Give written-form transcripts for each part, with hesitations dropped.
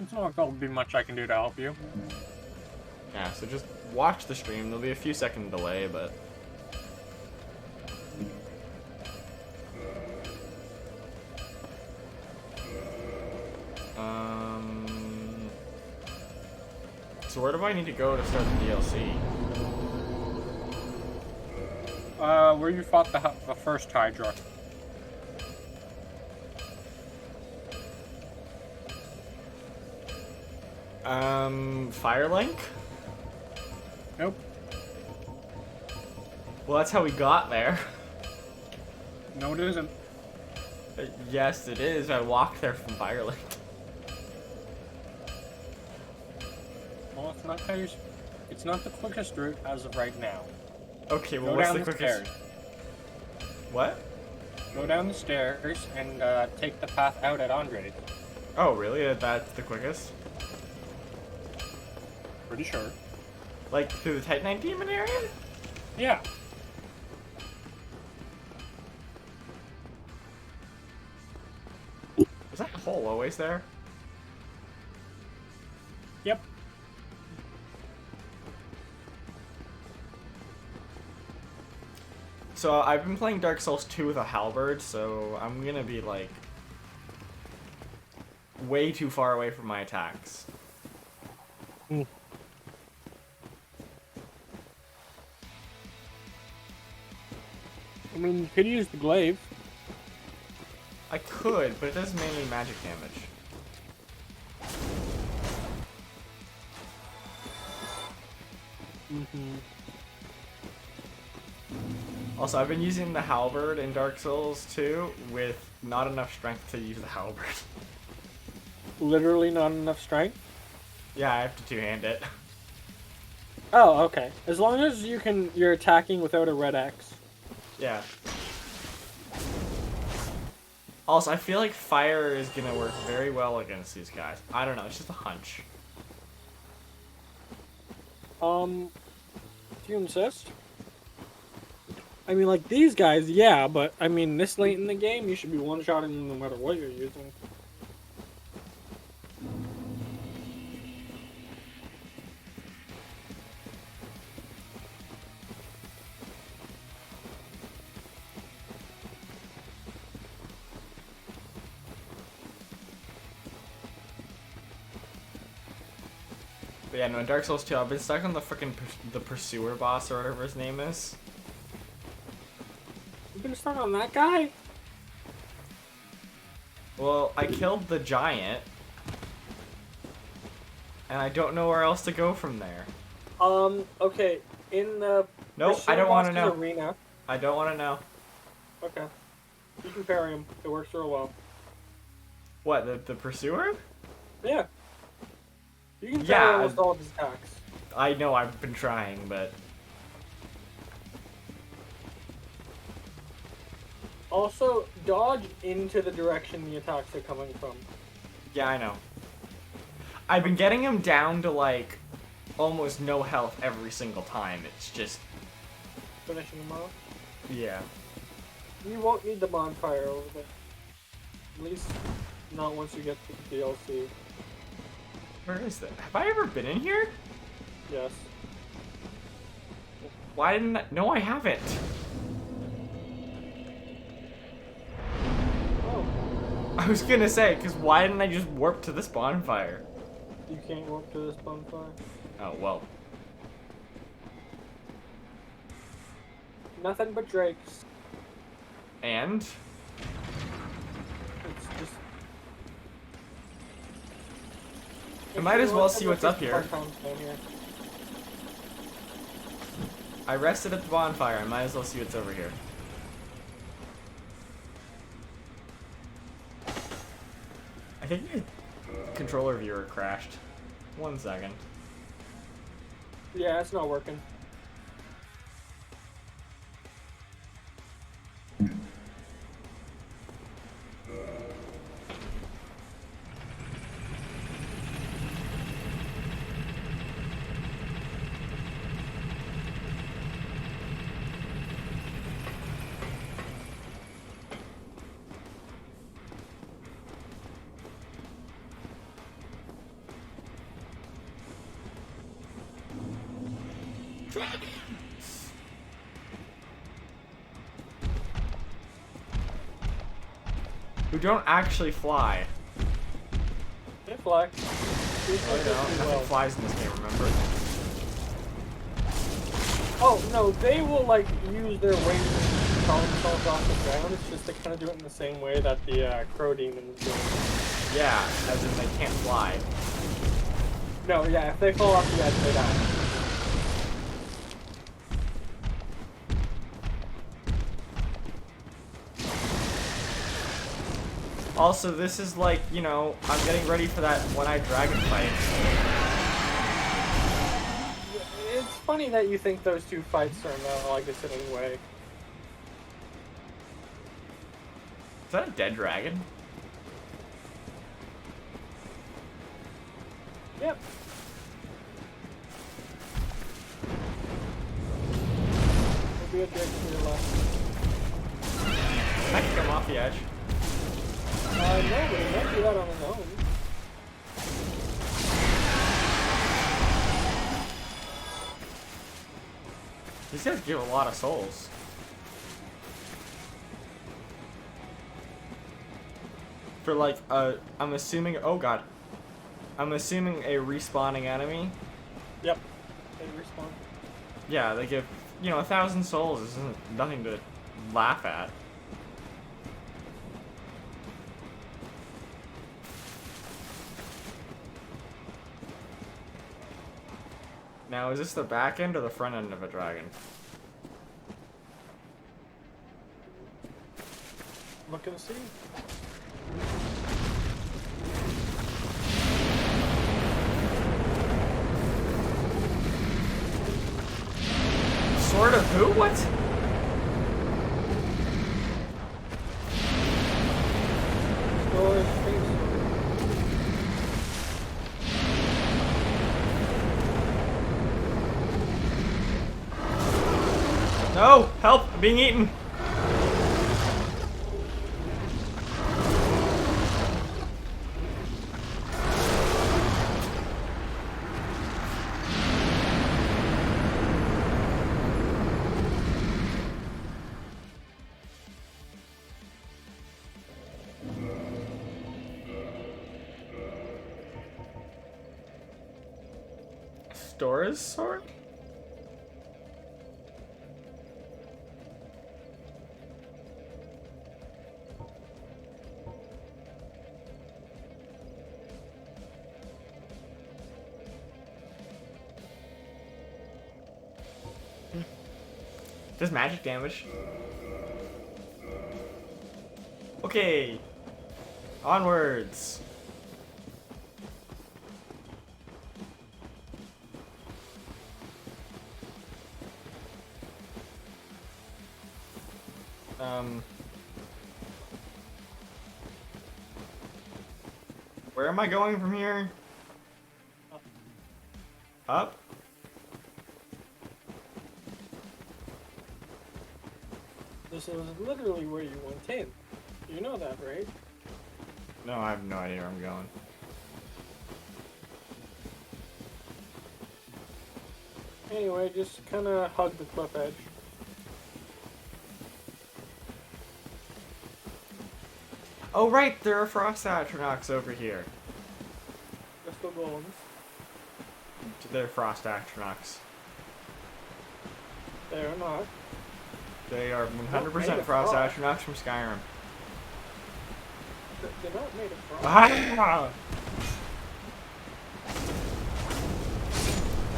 It's not going to be much I can do to help you. Yeah, so just watch the stream. There'll be a few second delay, but... So where do I need to go to start the DLC? Where you fought the first Hydra. Firelink? Nope. Well, that's how we got there. No, it isn't. Yes, it is. I walked there from Firelink. Well, it's not the quickest route as of right now. Okay, well, Go what's down the the quickest? stairs. What? Go down the stairs and take the path out at Andre's. Oh, really? That's the quickest? Pretty sure. Like, through the Titanite Demon area? Yeah. Was that hole always there? Yep. So, I've been playing Dark Souls 2 with a halberd, so I'm gonna be, like, way too far away from my attacks. Mm. I mean, you could use the glaive. I could, but it does mainly magic damage. Also, I've been using the halberd in Dark Souls 2 with not enough strength to use the halberd. Literally not enough strength. Yeah, I have to two-hand it. Oh, okay. As long as you're attacking without a red X. Yeah. Also, I feel like fire is gonna work very well against these guys. I don't know, it's just a hunch. If you insist. I mean, like, these guys, yeah, but, I mean, this late in the game, you should be one-shotting them no matter what you're using. But yeah, no, in Dark Souls 2, I've been stuck on the frickin' the Pursuer boss or whatever his name is. You've been stuck on that guy? Well, I killed the giant. And I don't know where else to go from there. Okay, in the... Nope, I don't want to know. Arena. I don't want to know. Okay. You can parry him. It works real well. What, the Pursuer? Yeah. You can Yeah, parry almost all of his attacks. I know, I've been trying, but... Also, dodge into the direction the attacks are coming from. Yeah, I know. I've been getting him down to, like, almost no health every single time. It's just... Finishing him off. Yeah. You won't need the bonfire over there. At least, not once you get to the DLC. Where is that? Have I ever been in here? Yes. Why didn't I... No, I haven't. Oh. I was gonna say, because why didn't I just warp to this bonfire? You can't walk to this bonfire? Oh, well. Nothing but drakes. And? It's just... I might as well see what's up here. Here. I rested at the bonfire. I might as well see what's over here. I think my controller viewer crashed. 1 second. Yeah, it's not working. Who don't actually fly. They fly. Oh, no, nothing flies in this game, remember? Oh, no, they will, like, use their wings to call themselves off the ground. It's just they kind of do it in the same way that the crow demons do. Yeah, as in they can't fly. No, yeah, if they fall off the edge, they die. Also, this is like, you know, I'm getting ready for that one-eyed dragon fight. It's funny that you think those two fights are not like this in any way. Is that a dead dragon? Yep. There'll be a drake to your left. I can come off the edge. No, but he might do that on his own. These guys give a lot of souls. For like, I'm assuming, oh god. I'm assuming a respawning enemy. Yep. They respawn. Yeah, they give, you know, 1,000 souls isn't nothing to laugh at. Now, is this the back end or the front end of a dragon? Look and see. Sword of who? What? Storage space. No! Help! I'm being eaten! Dora's sword? Does magic damage? Okay. Onwards. Where am I going from here? Up? This is literally where you went in. You know that, right? No, I have no idea where I'm going. Anyway, just kind of hug the cliff edge. Oh right, there are frost astronauts over here. Crystal golems. They're frost astronauts. They are not. They are Not made 100% of frost frost. astronauts from Skyrim. They're not made of frost. Ah!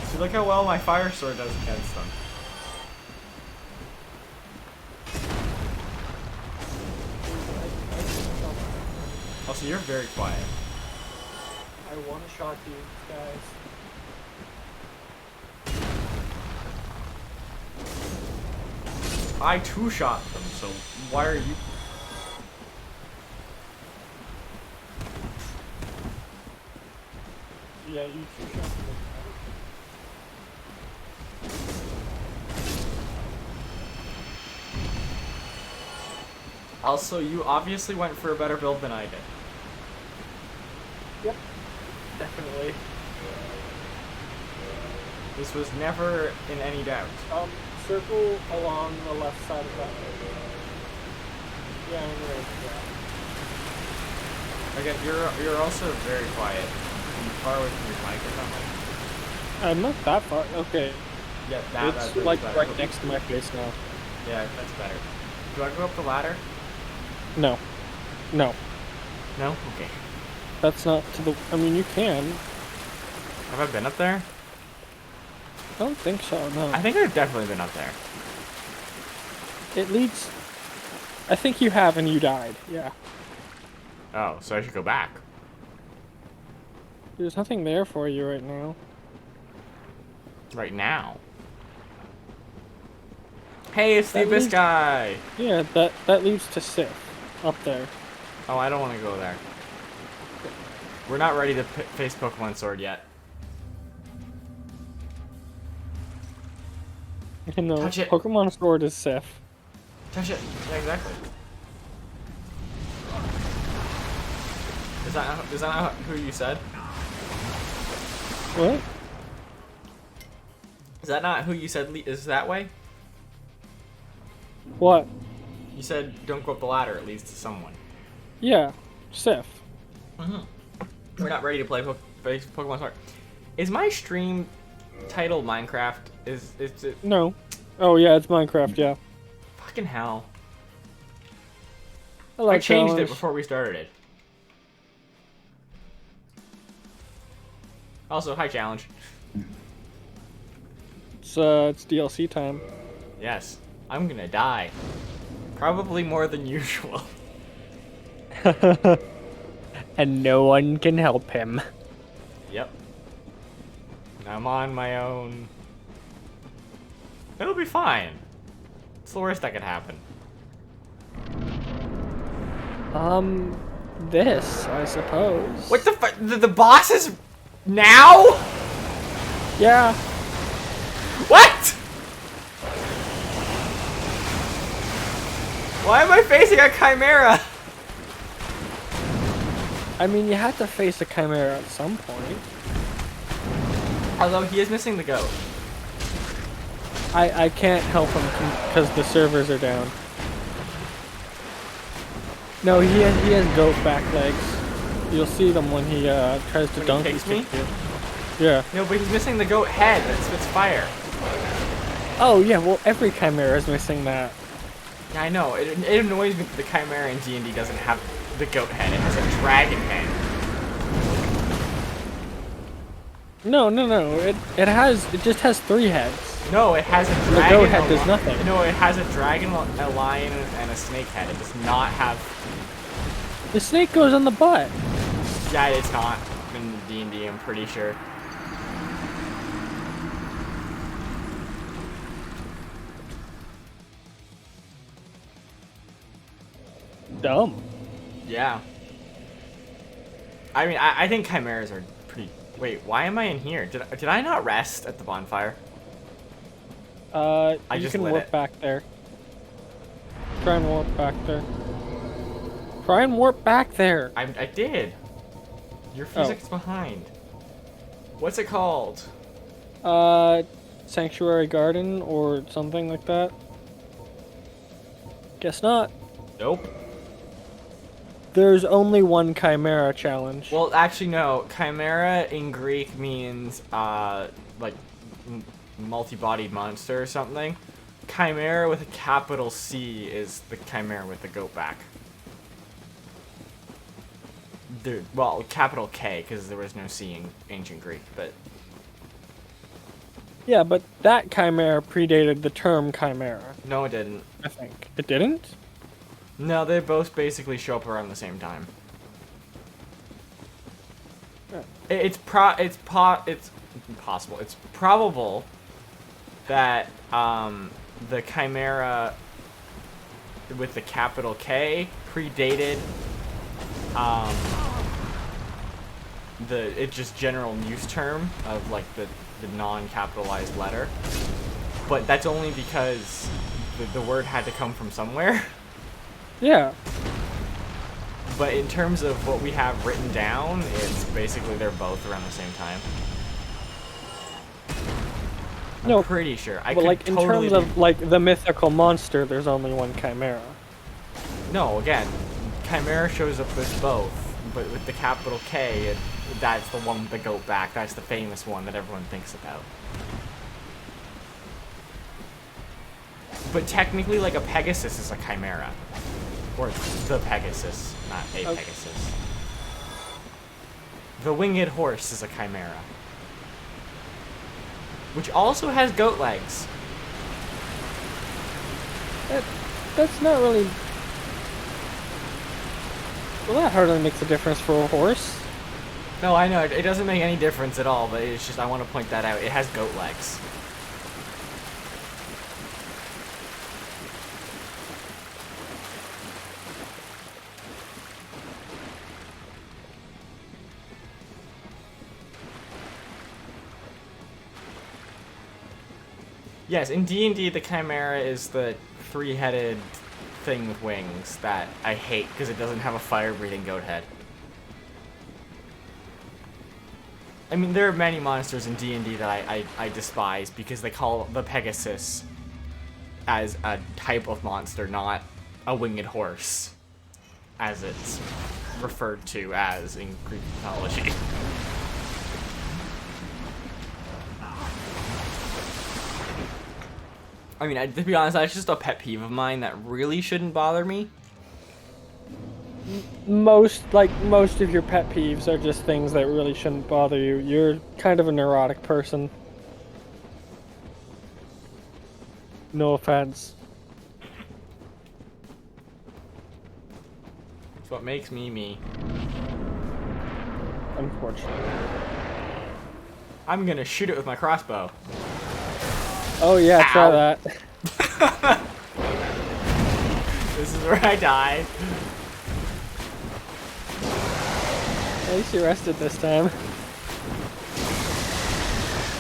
See, look how well my fire sword does against them. Also, you're very quiet. I one-shot these guys. I two-shot them, so why are you... Yeah, you two-shot them. Also, you obviously went for a better build than I did. Yep. Definitely. This was never in any doubt. Circle along the left side of that road. Yeah, I'm right. Yeah. Again, you're also very quiet. Are you far away from your mic or something? I'm not that far. Okay. Yeah, It's that's really like better. right next to my face now. Yeah, that's better. Do I go up the ladder? No. No. No? Okay. That's not to the... I mean, you can. Have I been up there? I don't think so, no. I think I've definitely been up there. It leads... I think you have and you died, yeah. Oh, so I should go back. There's nothing there for you right now. Right now. Hey, it's the That Abyss leads- guy! Yeah, that leads to Sif. Up there. Oh, I don't want to go there. We're not ready to face Pokemon Sword yet. You know, Touch it. Pokemon Sword is Sif. Touch it. Yeah, exactly. Is that not who you said? What? Is that not who you said is that way? What? You said don't go up the ladder, it leads to someone. Yeah, Sif. We're not ready to play face Pokemon Sword. Is my stream titled Minecraft? Is it... No. Oh yeah, it's Minecraft, yeah. Fucking hell. Hello, I changed challenge. it before we started it. Also, hi challenge. It's DLC time. Yes, I'm gonna die. Probably more than usual. And no one can help him. Yep. I'm on my own. It'll be fine. It's the worst that could happen. This, I suppose. What the fuck? The boss is now? Yeah. What? Why am I facing a Chimera? I mean, you had to face a Chimera at some point. Although he is missing the goat. I can't help him because the servers are down. No, he has goat back legs. You'll see them when he tries to When he dunk kicks kick me? you. Yeah. No, but he's missing the goat head that spits fire. Oh yeah, well every Chimera is missing that. Yeah, I know. It annoys me that the Chimera in D&D doesn't have the goat head. It has a dragon head. No. It just has 3 heads. No, it has a The dragon. goat head does nothing. No, it has a dragon, a lion, and a snake head. It does not have. The snake goes on the butt. Yeah, it's not in D&D. I'm pretty sure. Dumb. Yeah. I mean, I think chimeras are pretty. Wait, why am I in here? Did I not rest at the bonfire? I I you just can lit warp it. back there. Try and warp back there. Try and warp back there. I did. Your physics behind. What's it called? Sanctuary Garden or something like that. Guess not. Nope. There's only one Chimera challenge. Well, actually, no. Chimera in Greek means, like, multi-bodied monster or something. Chimera with a capital C is the Chimera with the goat back. Well, capital K, because there was no C in ancient Greek, but... Yeah, but that Chimera predated the term Chimera, No, it didn't. I think. It didn't? No, they both basically show up around the same time. Yeah. It's possible. It's probable that the Chimera with the capital K predated it's just general use term of like the non-capitalized letter, but that's only because the word had to come from somewhere. Yeah. But in terms of what we have written down, it's basically they're both around the same time. I'm No, pretty sure. I but could like in totally terms of like the mythical monster, there's only one chimera. No, again, Chimera shows up as both, but with the capital K, that's the one with the goat back. That's the famous one that everyone thinks about. But technically, like, a Pegasus is a Chimera. Or the Pegasus, not a Okay. Pegasus. The winged horse is a Chimera. Which also has goat legs. That's not really. Well, that hardly makes a difference for a horse. No, I know, it doesn't make any difference at all, but it's just, I want to point that out. It has goat legs. Yes, in D&D, the Chimera is the three-headed thing with wings that I hate because it doesn't have a fire-breathing goat head. I mean, there are many monsters in D&D that I despise because they call the Pegasus as a type of monster, not a winged horse, as it's referred to as in Greek mythology. I mean, to be honest, that's just a pet peeve of mine that really shouldn't bother me. Most of your pet peeves are just things that really shouldn't bother you. You're kind of a neurotic person. No offense. It's what makes me me. Unfortunately. I'm gonna shoot it with my crossbow. Oh yeah, try Ow. that. This is where I die. At least you rested this time.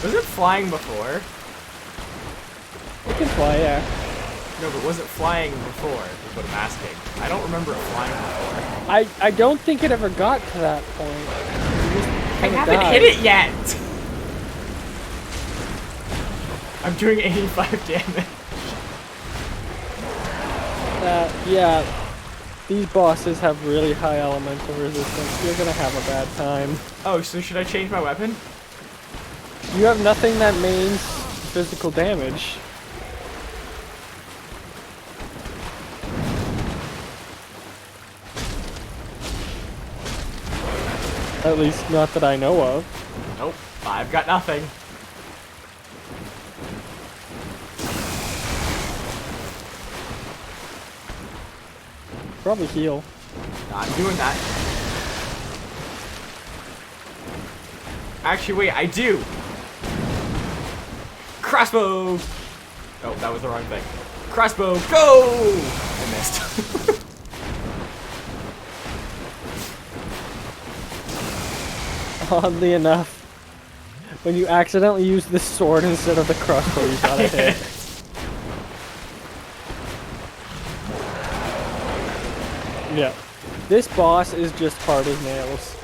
Was it flying before? You can fly, yeah. No, but was it flying before? Is what I'm asking. I don't remember it flying before. I don't think it ever got to that point. You just I kinda haven't died. hit it yet! I'm doing 85 damage. Yeah. These bosses have really high elemental resistance. You're gonna have a bad time. Oh, so should I change my weapon? You have nothing that means physical damage. At least not that I know of. Nope, I've got nothing. Probably heal. I'm doing that. Actually, wait, I do! Crossbow! Oh, that was the wrong thing. Crossbow, go! I missed. Oddly enough, when you accidentally use the sword instead of the crossbow, you got a hit. Yeah. This boss is just hard as nails.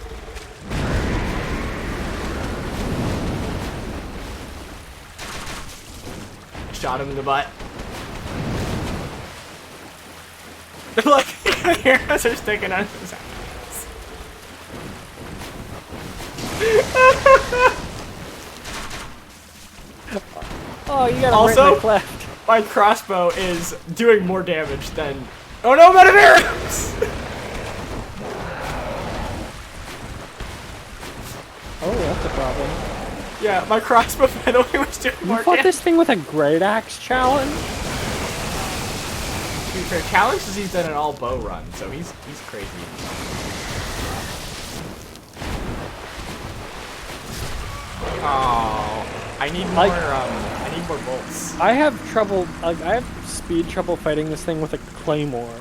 Shot him in the butt. Look, your hands are sticking out of his ass. Oh, you got a Also- right left. My crossbow is doing more damage than... Oh no, I'm out of arrows! Oh, that's a problem. Yeah, my crossbow, by the way, was doing You more fought damage. this thing with a great axe challenge? To be fair, Challenge says he's done an all bow run, so he's crazy. Oh, I need more, I need more bolts. I have trouble, like, I have speed trouble fighting this thing with a claymore.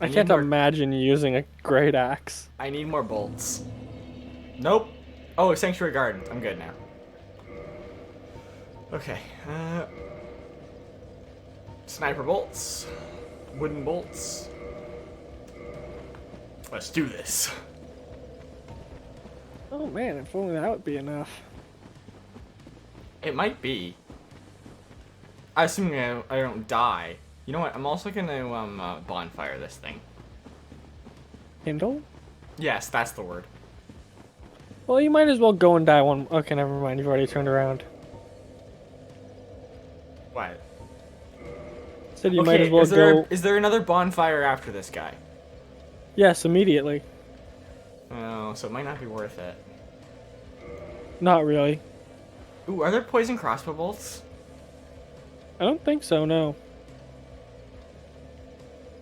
I need can't more- imagine using a great axe. I need more bolts. Nope. Oh, Sanctuary Garden. I'm good now. Okay. Sniper bolts. Wooden bolts. Let's do this. Oh man, if only that would be enough. It might be. Assuming I don't die. You know what? I'm also gonna bonfire this thing. Kindle? Yes, that's the word. Well, you might as well go and die one. Okay, never mind. You've already turned around. What? Said you might as Okay, well go. is there another bonfire after this guy? Yes, immediately. Oh, so it might not be worth it. Not really. Ooh, are there poison crossbow bolts? I don't think so. No.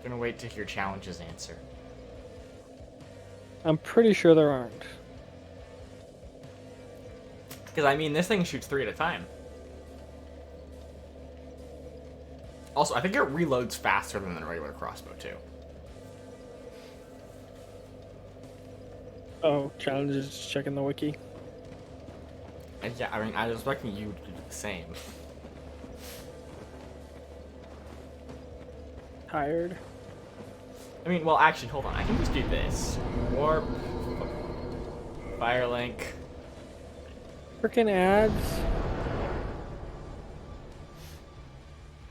Gonna wait to hear Challenge's answer. I'm pretty sure there aren't. Because I mean, this thing shoots 3 at a time. Also, I think it reloads faster than the regular crossbow too. Oh, challenge is just checking the wiki. And yeah, I mean, I was expecting you to do the same. Tired. I mean, well, actually, hold on. I can just do this. Warp. Firelink. Frickin' ads.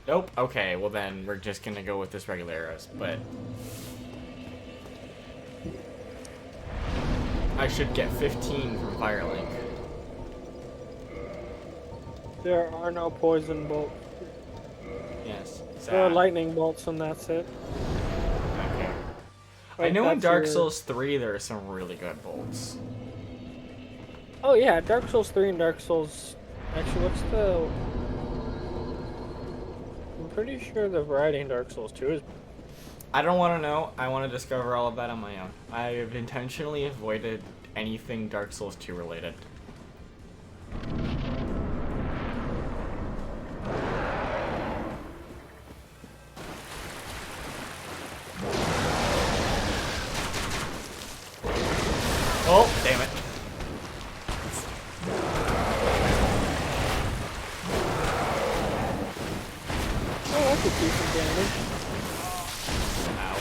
Nope. Okay, well then, we're just gonna go with this regular arrows, but... I should get 15 from Firelink. There are no poison bolts. Yes. There are Sad. lightning bolts, and that's it. Okay. I Like, know in that's Dark your- Souls 3 there are some really good bolts. Oh yeah, Dark Souls 3 and Dark Souls. Actually, what's the? I'm pretty sure the variety in Dark Souls 2 is. I don't want to know. I want to discover all of that on my own. I have intentionally avoided anything Dark Souls 2 related. Oh, damn it. Oh, that's a decent damage. Ow.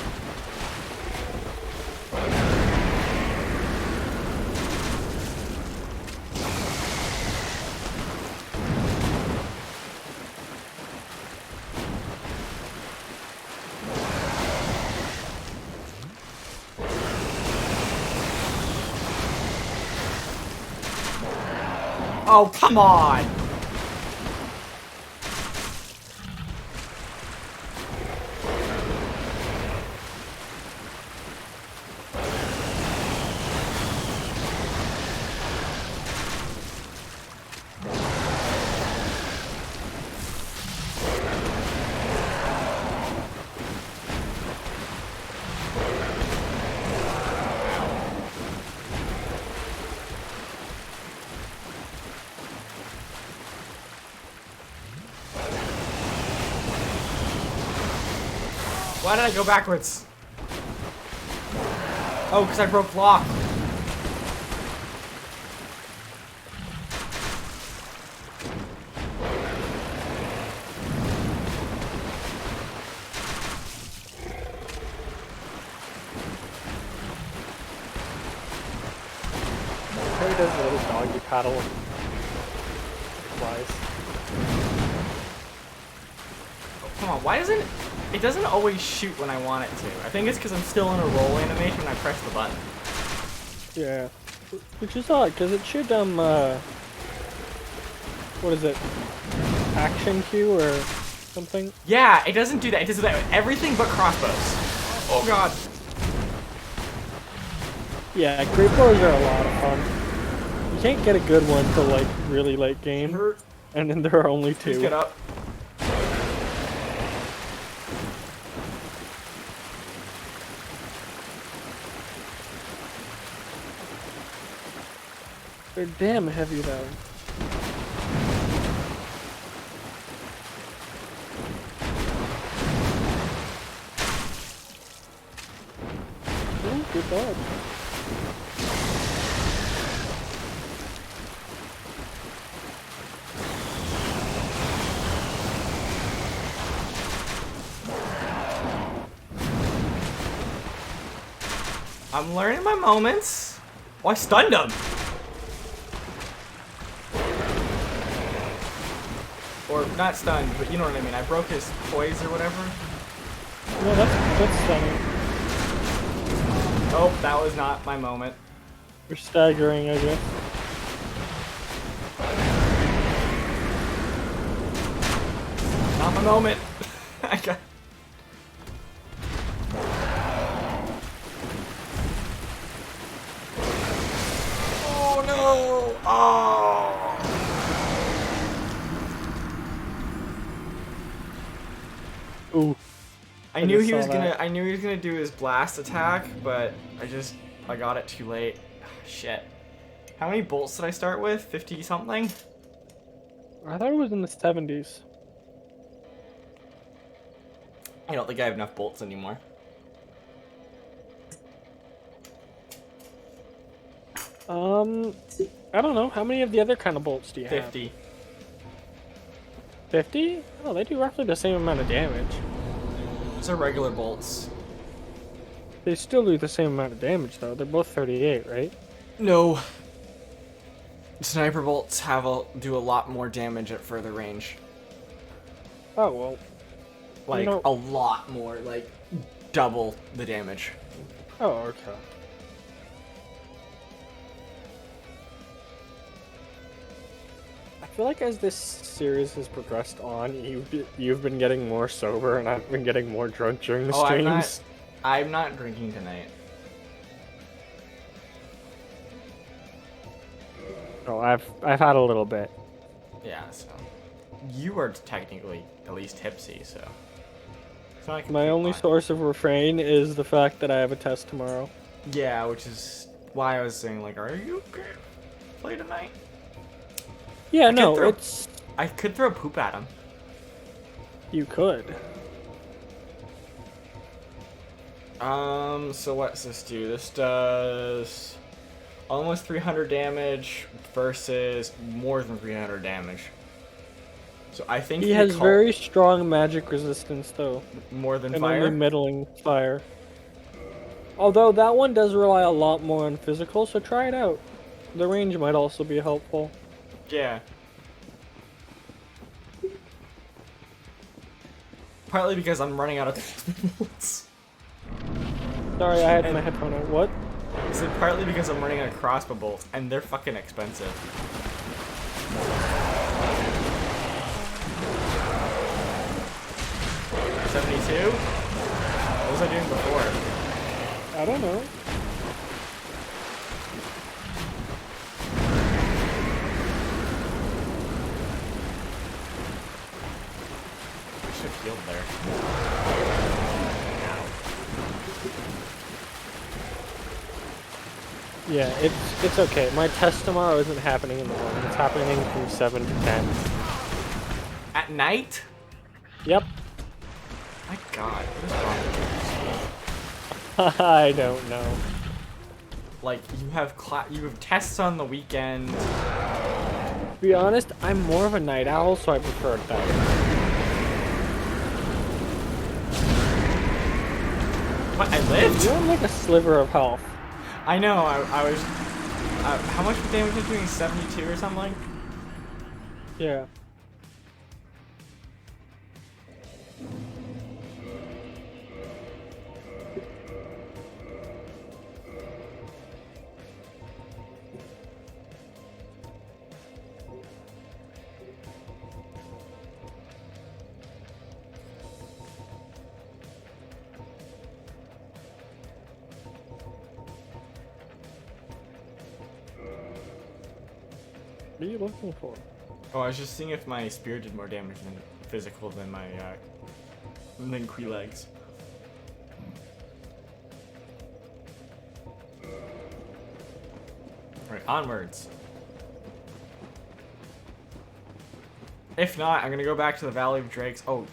Oh, come on! Why did I go backwards? Oh, because I broke lock. Harry does a little doggy paddle. Flies. Oh, come on, why doesn't it doesn't always shoot when I want it to? I think it's because I'm still in a roll animation when I press the button. Yeah, which is odd because it should what is it? Action Q or something? Yeah, it doesn't do that. It does that with everything but crossbows. Oh god. Yeah, great bows are a lot of fun. You can't get a good one till like really late game, Hurt. and then there are only Please two. get up. They're damn heavy though. Ooh, good dodge. I'm learning my moments. Oh, I stunned him. Or not stunned, but you know what I mean. I broke his poise or whatever. No, that's stunning. Oh, that was not my moment. You're staggering, I guess. Not my moment. I got. Oh no! Oh! Ooh. I knew just he saw was gonna. that. I knew he was gonna do his blast attack, but I got it too late. Shit. How many bolts did I start with? 50 something? I thought it was in the 70s. I don't think I have enough bolts anymore. I don't know. How many of the other kind of bolts do you have? 50. 50? Oh, they do roughly the same amount of damage. Those are regular bolts. They still do the same amount of damage, though. They're both 38, right? No. Sniper bolts do a lot more damage at further range. Oh, well. Like, know- a lot more. Like, double the damage. Oh, okay. I feel like as this series has progressed on, you've been getting more sober, and I've been getting more drunk during the Oh, streams. I'm not drinking tonight. Oh, I've had a little bit. Yeah, so. You are technically at least tipsy, so. It's not a My complete only lie. source of refrain is the fact that I have a test tomorrow. Yeah, which is why I was saying, like, are you okay? Play tonight? Yeah, I could no, throw- it's... I could throw poop at him. You could. So what's this do? This does almost 300 damage versus more than 300 damage. So I think He has very strong magic resistance, though. more than And fire. only middling fire. Although that one does rely a lot more on physical, so try it out. The range might also be helpful. Yeah. Partly because I'm running out of bolts. Sorry, I had And- my headphone on. What? So partly because I'm running out of crossbow bolts, and they're fucking expensive. $72? What was I doing before? I don't know. I should have healed there. Yeah, it's okay. My test tomorrow isn't happening in the morning. It's happening from 7 to 10. At night? Yep. My god, what is wrong with I don't know. you? Like, you have tests on the weekend. To be honest, I'm more of a night owl, so I prefer it that way. What, I lived? You have like a sliver of health. I know, I was... how much damage was I doing? 72 or something? Yeah. What are you looking for? Oh, I was just seeing if my spear did more damage than physical than my, than Quelags. Alright, onwards. If not, I'm gonna go back to the Valley of Drakes. Oh.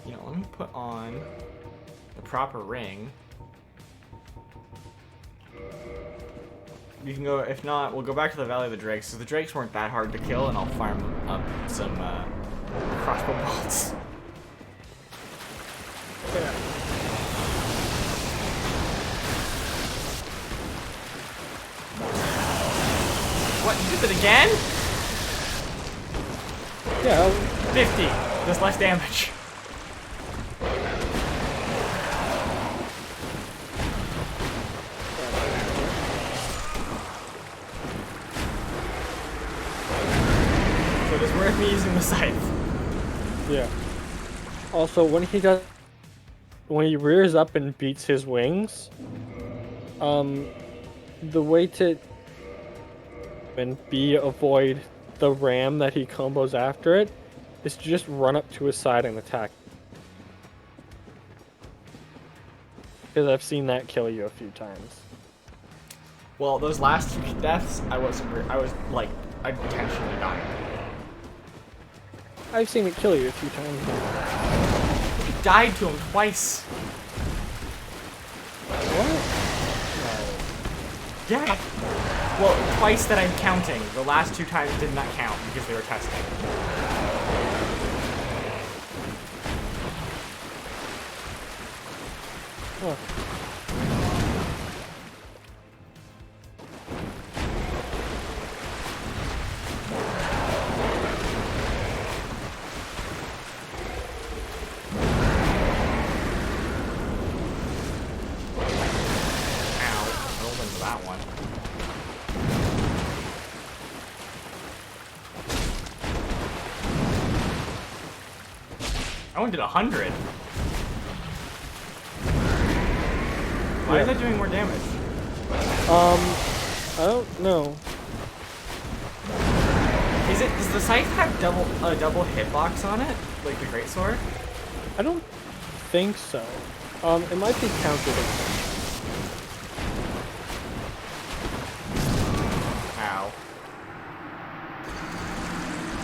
You know, let me put on the proper ring. You can go, if not, we'll go back to the Valley of the Drakes, because the Drakes weren't that hard to kill, and I'll farm up some, crossbow bolts. Yeah. What, you did it again? Yeah. 50. Does less damage. So it is worth me using the scythe. Yeah. Also, when he rears up and beats his wings, the way to avoid the ram that he combos after it is to just run up to his side and attack. Because I've seen that kill you a few times. Well, those last 2 deaths, I was like, I intentionally died. I've seen it kill you a few times. You died to him twice. What? Yeah. Well, twice that I'm counting. The last 2 times did not count because they were testing. Huh. Ow. Rolled into that one. I one did 100. Why is that doing more damage? I don't know. Does the scythe have a double hitbox on it? Like the greatsword? I don't think so. It might be counted. Ow.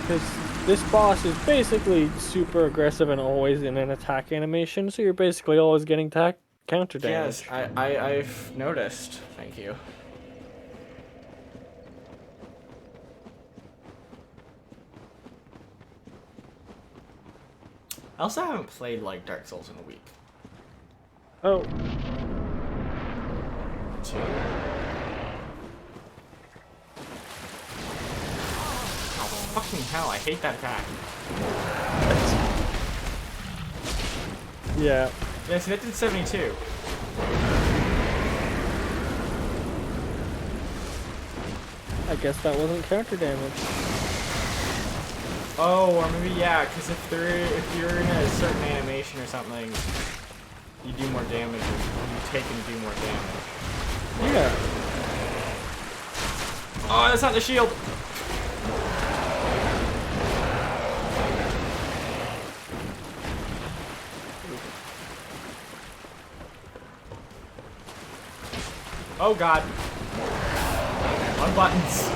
Because this boss is basically super aggressive and always in an attack animation, so you're basically always getting counter damage. Yes, I've noticed. Thank you. I also haven't played like Dark Souls in a week. Oh, 2. Oh, fucking hell, I hate that attack. yeah. Yeah, see, that did 72. I guess that wasn't counter damage. Oh, or maybe, yeah, because if you're in a certain animation or something, you do more damage, and you take and do more damage. Yeah. Oh, that's not the shield! Oh god. On buttons.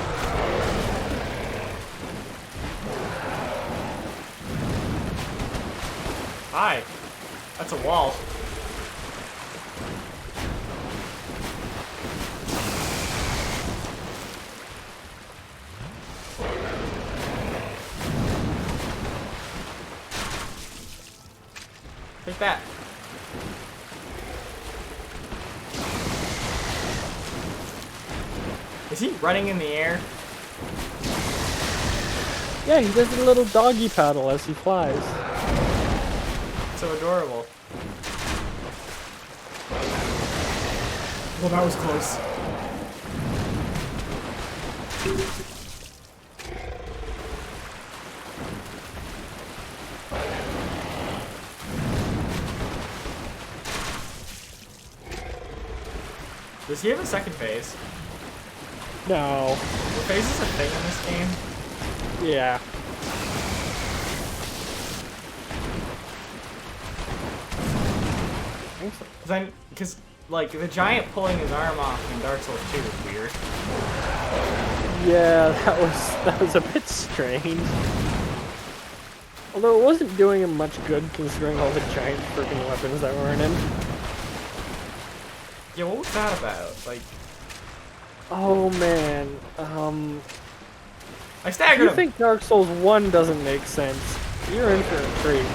Hi. That's a wall. Take that. Is he running in the air? Yeah, he does a little doggy paddle as he flies. So adorable. Well, that was close. Does he have a second phase? No. The phase is a thing in this game. Yeah. I think so. Because like the giant pulling his arm off in Dark Souls 2 is weird. Yeah, that was a bit strange. Although it wasn't doing him much good considering all the giant freaking weapons that were in him. Yeah, what was that about? Like, Oh man, I if staggered you him. think Dark Souls 1 doesn't make sense, you're in for a treat.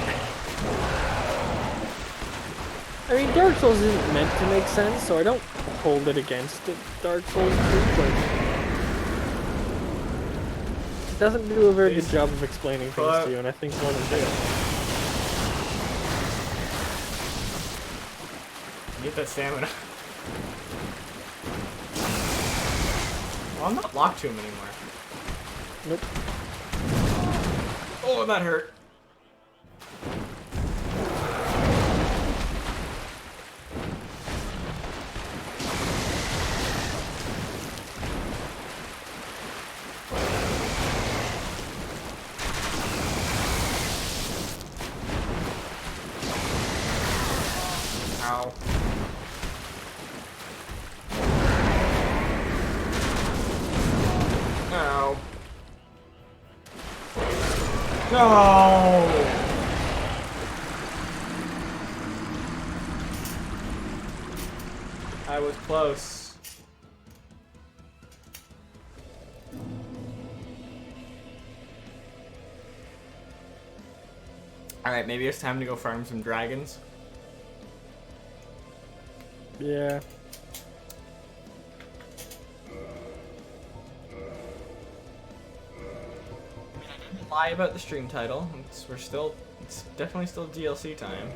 I mean, Dark Souls isn't meant to make sense, so I don't hold it against it. Dark Souls 2, but doesn't do a very good Please. job of explaining things to you, and I think one is good. Get that stamina. Well, I'm not locked to him anymore. Nope. Oh, that hurt. Ow. Ow. No! I was close. Alright, maybe it's time to go farm some dragons. Yeah. Lie about the stream title. It's definitely still DLC time.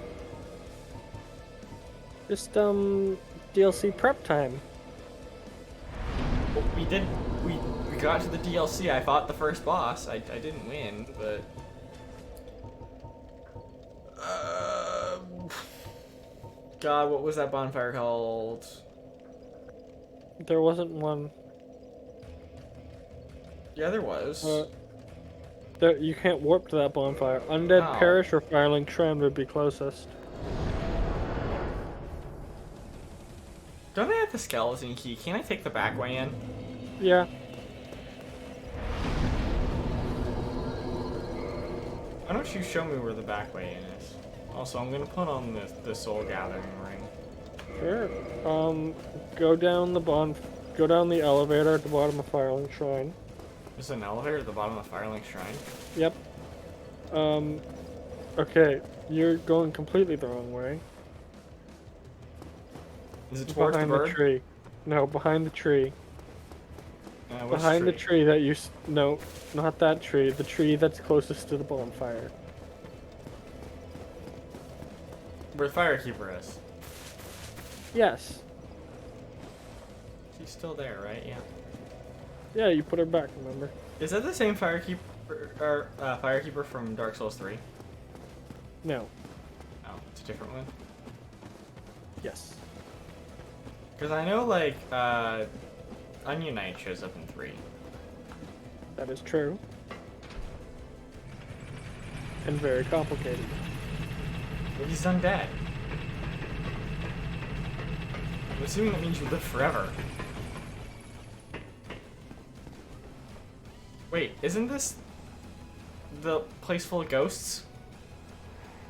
Just, DLC prep time. Well, we got to the DLC. I fought the first boss. I didn't win, but God, what was that bonfire called? There wasn't one. Yeah, there was. There, you can't warp to that bonfire. Undead Oh. Parish or Firelink Shrine would be closest. Don't I have the skeleton key? Can I take the back way in? Yeah. Why don't you show me where the back way in is? Also, I'm gonna put on the soul gathering ring. Sure. Go down the elevator at the bottom of Firelink Shrine. There's an elevator at the bottom of Firelink Shrine. Yep. Okay, you're going completely the wrong way. Is it towards the Behind bird? the tree. No, behind the tree. Which Behind the tree? tree that you... No, not that tree. The tree that's closest to the bonfire. Where the firekeeper is. Yes. She's still there, right? Yeah. Yeah, you put her back, remember? Is that the same firekeeper or firekeeper from Dark Souls 3? No. No, it's a different one. Yes. Because I know like Onion Knight shows up in 3. That is true. And very complicated. But he's undead. I'm assuming that means you live forever. Wait, isn't this the place full of ghosts?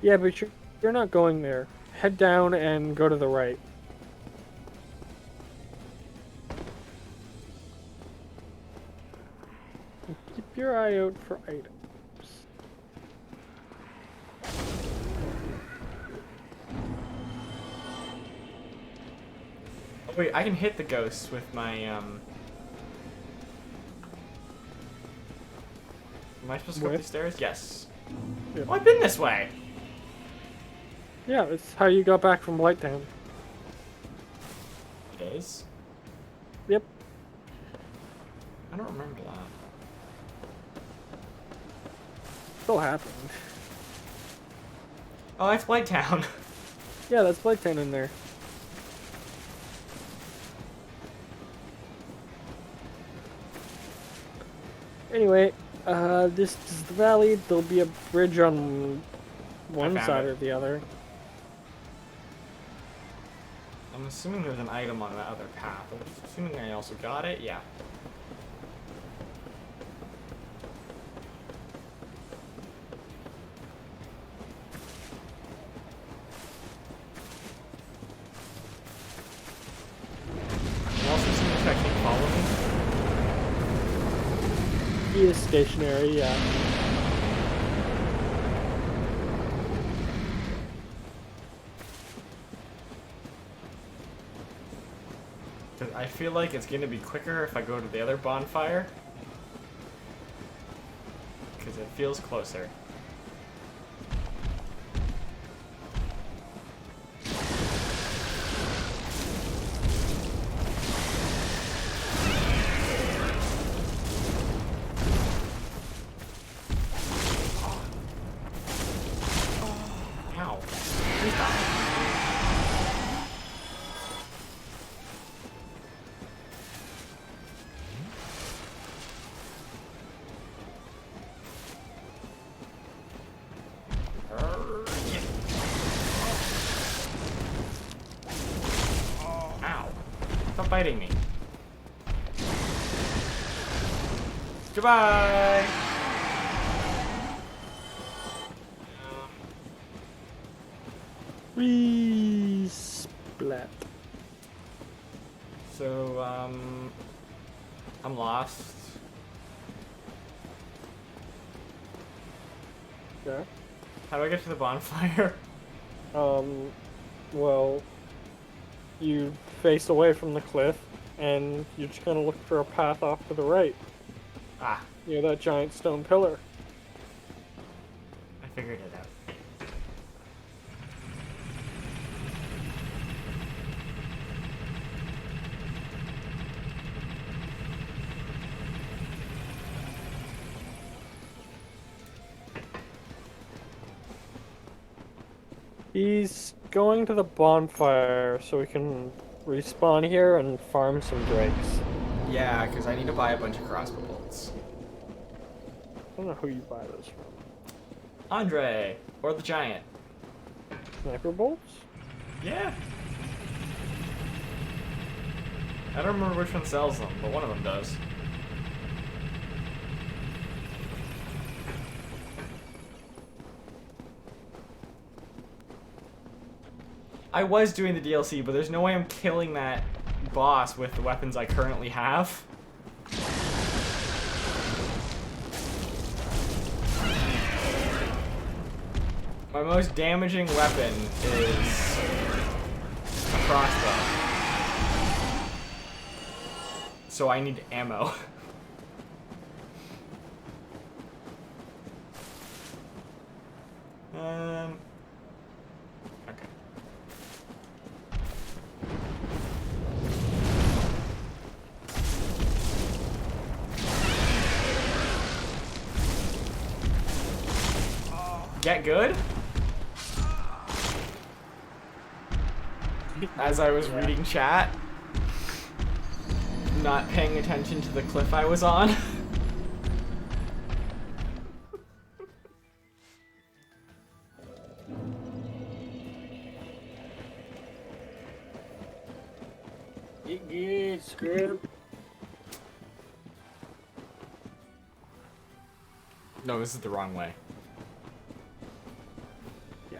Yeah, but you're not going there. Head down and go to the right. Keep your eye out for items. Oh wait, I can hit the ghosts with my Am I supposed to go up With? these stairs? Yes. Yeah. Oh, I've been this way. Yeah, it's how you got back from Blighttown. It is. Yep. I don't remember that. Still happened. Oh, that's Blighttown. Yeah, that's Blighttown in there. Anyway, this is the valley. There'll be a bridge on one found side it. or the other. I'm assuming there's an item on that other path. I'm assuming I also got it. Yeah. I'm also assuming if I can follow me. He is stationary, yeah. Because I feel like it's going to be quicker if I go to the other bonfire. because it feels closer. Ow. Please stop. Ow. Stop biting me. Goodbye! Splat. So, I'm lost. Yeah. How do I get to the bonfire? Well, you face away from the cliff, and you're just gonna look for a path off to the right, Ah, near that giant stone pillar. I figured it out. He's going to the bonfire so we can respawn here and farm some drakes. Yeah, because I need to buy a bunch of crossbow bolts. I don't know who you buy those from. Andre! Or the giant. Sniper bolts? Yeah. I don't remember which one sells them, but one of them does. I was doing the DLC, but there's no way I'm killing that boss with the weapons I currently have. My most damaging weapon is a crossbow. So I need ammo. Okay. Get good? As I was reading chat, not paying attention to the cliff I was on. Get good, script. No, this is the wrong way. Yeah.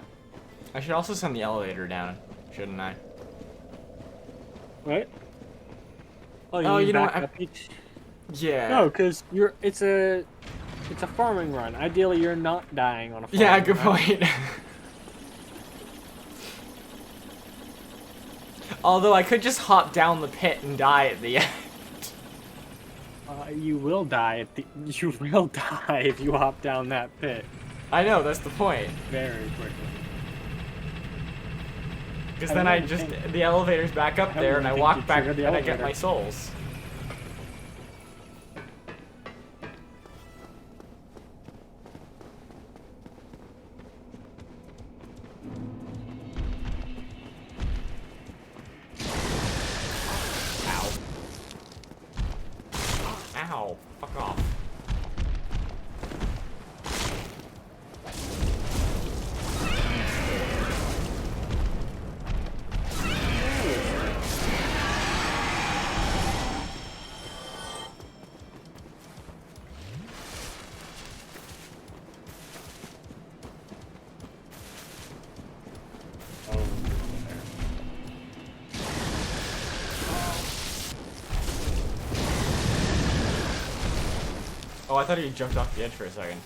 I should also send the elevator down, shouldn't I? What? Oh, mean you know back what? up each- Yeah. No, because it's a farming run. Ideally, you're not dying on a farming Yeah, good run. point. Although I could just hop down the pit and die at the end. You will die you will die if you hop down that pit I know, that's the point. very quickly. Because I then don't I even just, think- the elevator's back up I don't there even and I think walk you back triggered and the I get elevator. my souls. Ow. Ow. Fuck off. Oh, I thought he jumped off the edge for a second.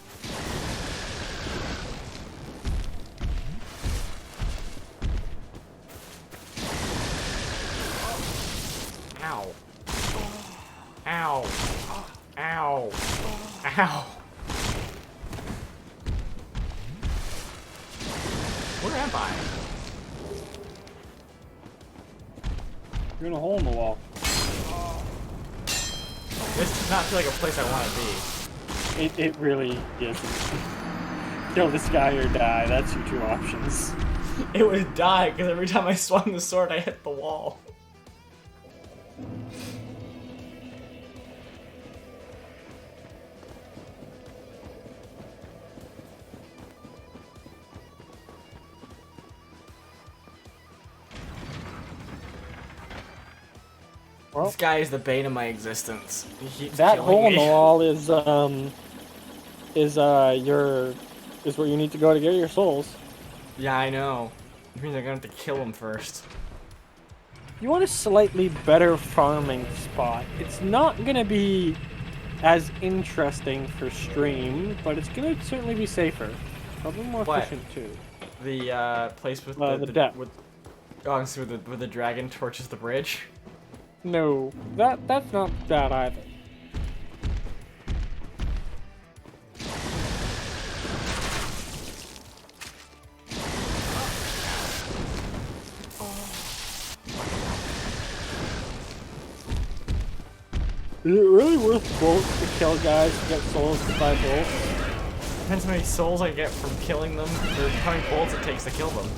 Ow. Ow. Ow. Ow. am I? You're in a hole in the wall. This does not feel like a place I want to be. It really isn't. Kill this guy or die. That's your two options. It would die, because every time I swung the sword, I hit the wall. Well, This guy is the bane of my existence. He keeps that killing hole in me. the wall is where you need to go to get your souls. Yeah, I know. It means I'm gonna have to kill him first. You want a slightly better farming spot. It's not gonna be as interesting for stream, but it's gonna certainly be safer. Probably more What? efficient too. The place with The depth. with so where the dragon torches the bridge. No, that's not bad either. Is it really worth bolts to kill guys to get souls to buy bolts? Depends how many souls I get from killing them, or how many bolts it takes to kill them.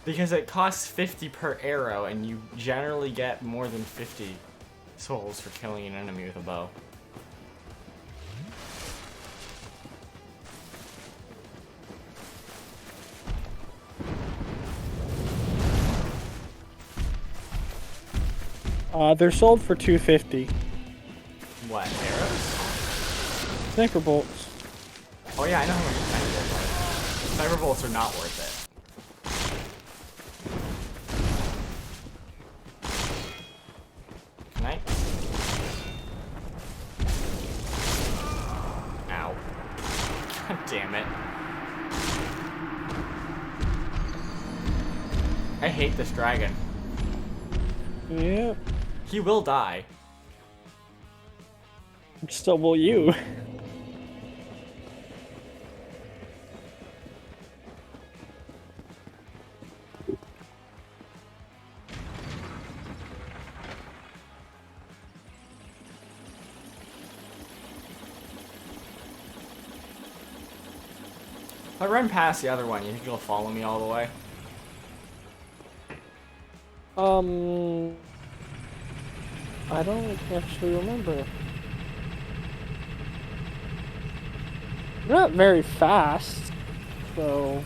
Because it costs 50 per arrow, and you generally get more than 50 souls for killing an enemy with a bow. They're sold for $250. What, arrows? Sniper bolts. Oh yeah, I know how much sniper bolts are. Sniper bolts are not worth it. Can I? Ow. God damn it. I hate this dragon. Yeah. He will die. So will you. If I run past the other one, you think he'll follow me all the way? I don't actually remember. You're not very fast, so...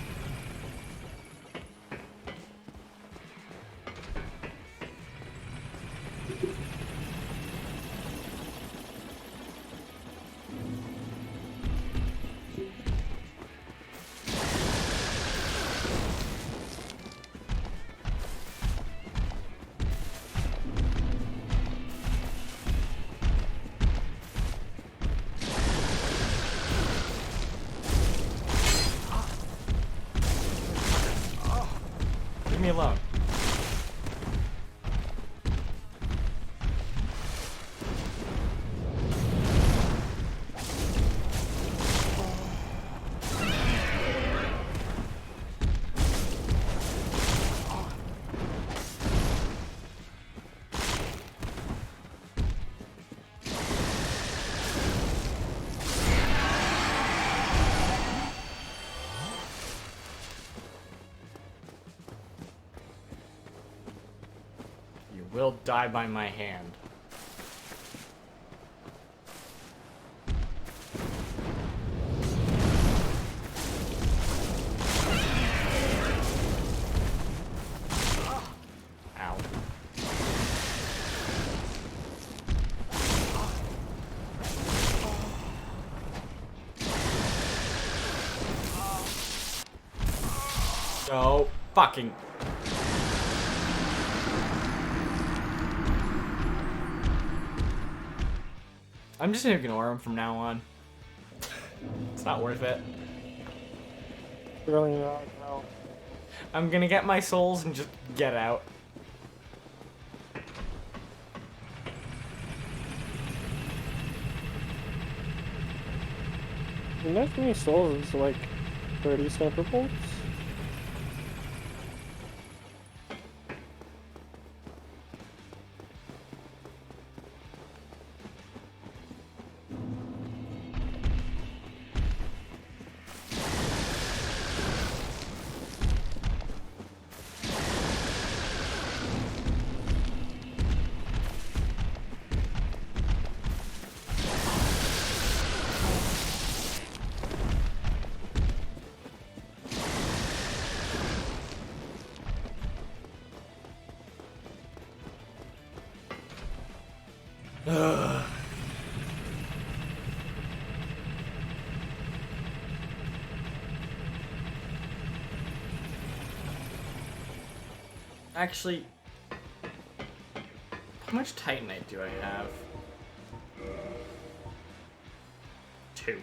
Leave me alone. You will die by my hand. Ow. Oh, fucking. I'm just gonna ignore him from now on. It's not worth it. Really not, no. I'm gonna get my souls and just get out. And that's many souls is like 30 sniper bolts. Actually, how much Titanite do I have? 2.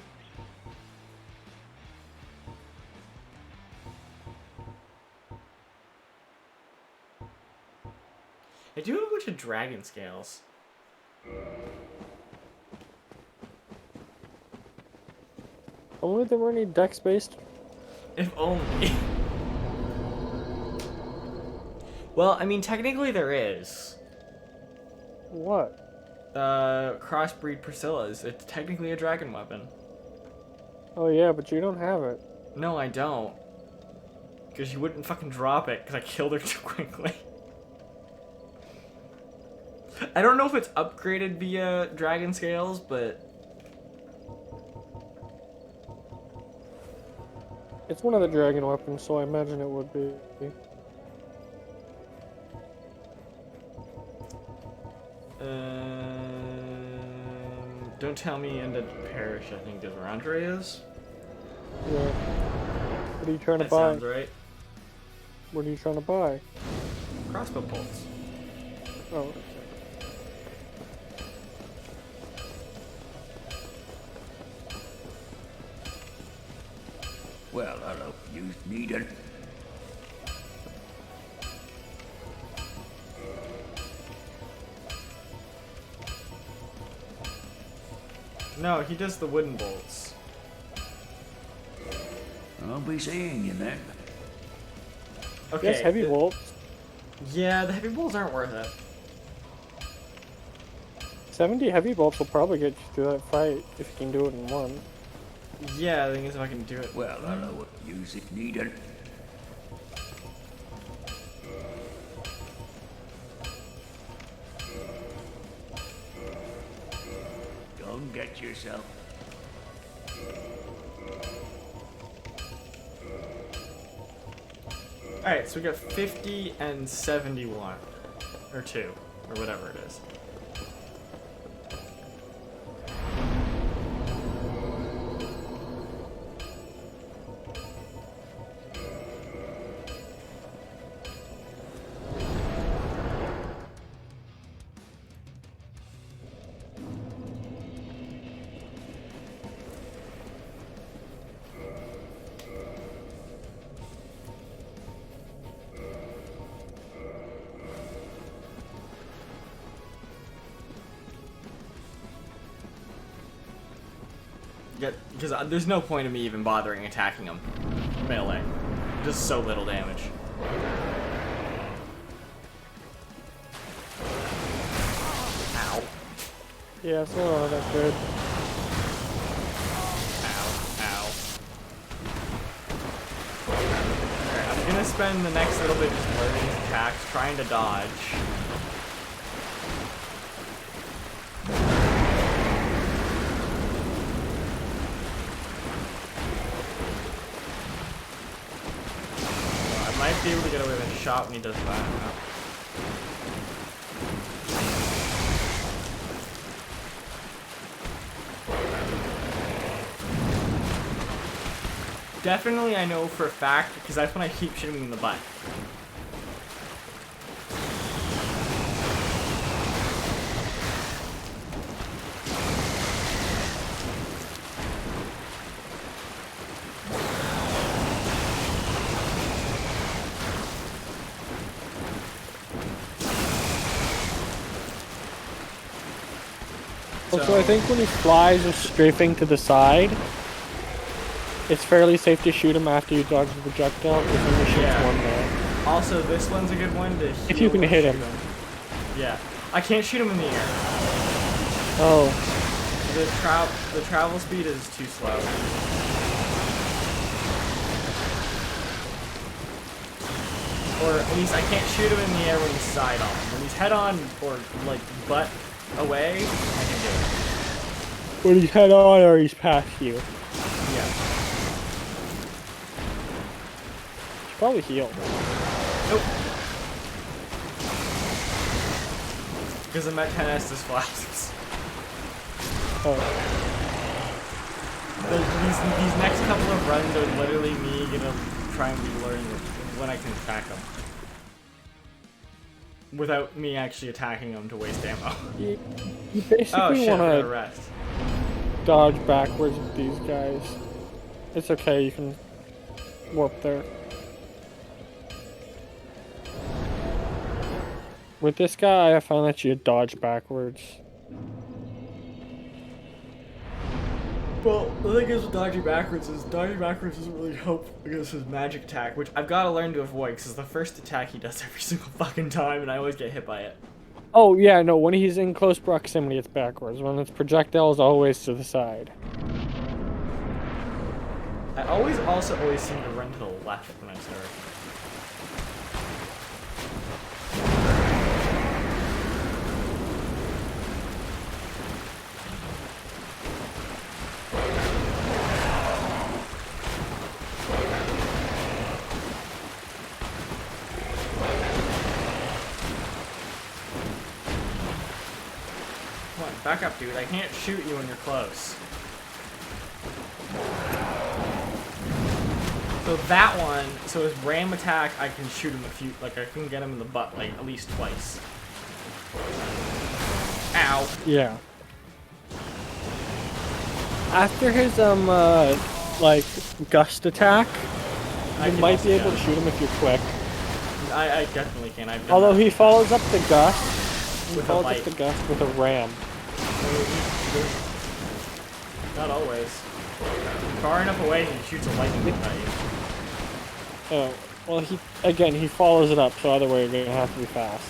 I do have a bunch of dragon scales. Only there were any dex based. If only. Well, I mean, technically there is. What? Crossbreed Priscilla's. It's technically a dragon weapon. Oh yeah, but you don't have it. No, I don't. Because you wouldn't fucking drop it, because I killed her too quickly. I don't know if it's upgraded via dragon scales, but... It's one of the dragon weapons, so I imagine it would be. Don't tell me Undead Parish, I think Desverandre is. Yeah. What are you trying to That buy? sounds right. What are you trying to buy? Crossbow bolts. Oh, okay. Well, hello, you needn't. No, he does the wooden bolts. I'll be seeing you then. Okay. Yes, heavy bolts. Yeah, the heavy bolts aren't worth it. 70 heavy bolts will probably get you through that fight if you can do it in one. Yeah, the thing is if I can do it. Well, hello, you needn't. Don't get yourself. Alright, so we got 50 and 71. Or 2. Or whatever it is. Because there's no point in me even bothering attacking him. Melee. Just so little damage. Ow. Yeah, it's not all that good. Ow. Alright, I'm gonna spend the next little bit just learning his attacks, trying to dodge. I might be able to get away with a shot when he does that. Definitely I know for a fact, because that's when I keep shooting him in the butt. Also, I think when he flies and strafing to the side, it's fairly safe to shoot him after you dodge the projectile because only shoots Yeah. one there. Also, this one's a good one to heal If you can or hit shoot him. Yeah. I can't shoot him in the air. Oh, The travel speed is too slow. Or at least I can't shoot him in the air when he's side on. When he's head on or like butt away, I can do it. when he's head on or he's past you. Yeah. Should probably heal. Nope. Because I'm at 10 Estus flasks. Oh, These next couple of runs are literally me gonna try and relearn when I can attack them. Without me actually attacking them to waste ammo. you Oh basically shit, I'm want gonna to rest. dodge backwards with these guys. It's okay, you can warp there. With this guy, I find that you dodge backwards. Well, the thing is with dodging backwards doesn't really help against his magic attack, which I've got to learn to avoid, because it's the first attack he does every single fucking time, and I always get hit by it. Oh, yeah, no, when he's in close proximity, it's backwards. When it's projectiles, always to the side. I always seem to run to the left when I start. Come on, back up, dude. I can't shoot you when you're close. So that one, so his ram attack, I can shoot him I can get him in the butt, like, at least twice. Ow. Yeah. After his, like, gust attack, I you can might also be able to get shoot him if you're quick. him. I definitely can. I've done Although that. he follows up the gust, With a bite. with a ram. Not always. Far enough away, he shoots a lightning bolt at you. Oh, well, he follows it up, so either way, you're gonna have to be fast.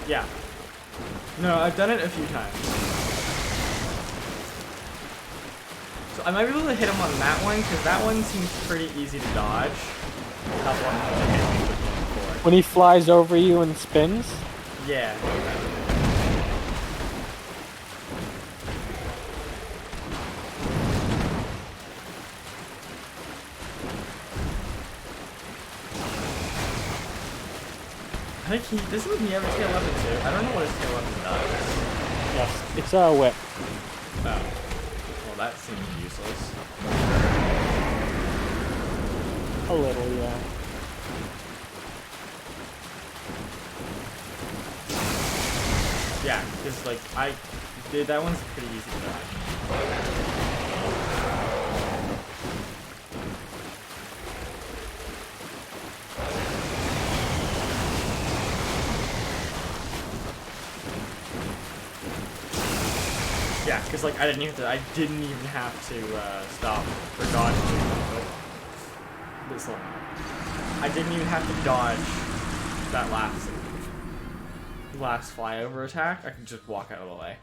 Yeah. No, I've done it a few times. So I might be able to hit him on that one, because that one seems pretty easy to dodge. That one I hit him with before. When he flies over you and spins? Yeah. I think doesn't he have a tail weapon too? I don't know what his tail weapon does. Yes. It's a whip. Oh. Well, that seems useless. A little, yeah. Yeah, because like that one's pretty easy to dodge. Yeah, because like I didn't even have to stop for dodge. This one, I didn't even have to dodge that last flyover attack. I could just walk out of the way.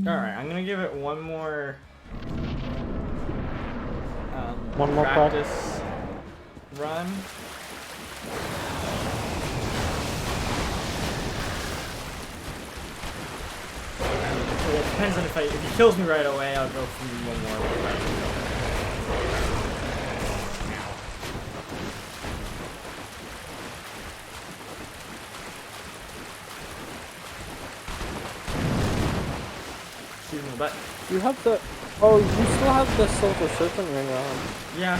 Alright, I'm gonna give it one more practice run. Well, it depends on if he kills me right away, I'll go for one more right. Excuse me, but You have the... Oh, you still have the Silver Serpent ring on. yeah.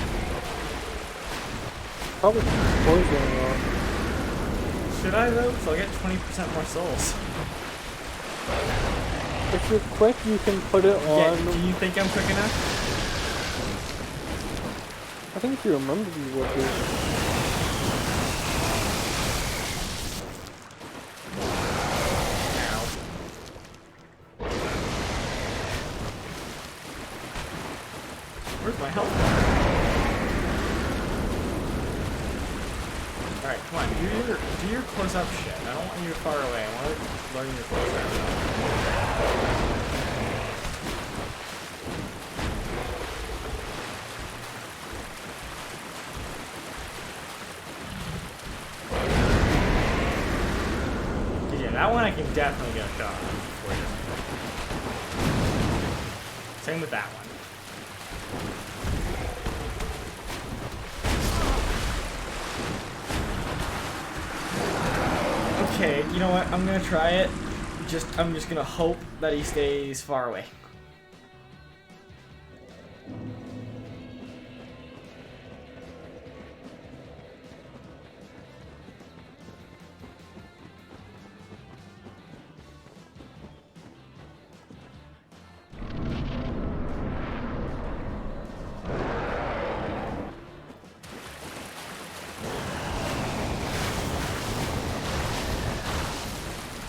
Probably poison on. Should I though? So I'll get 20% more souls. If you're quick, you can put it Yeah, on... do you think I'm quick enough? I think if you remember, you would be. Where's my health bar? Alright, come on, do your close-up shit. I don't want you far away. I want to learn your close-up. That one I can definitely get a shot on before you. Same with that one. Okay, you know what? I'm gonna try it. I'm just gonna hope that he stays far away.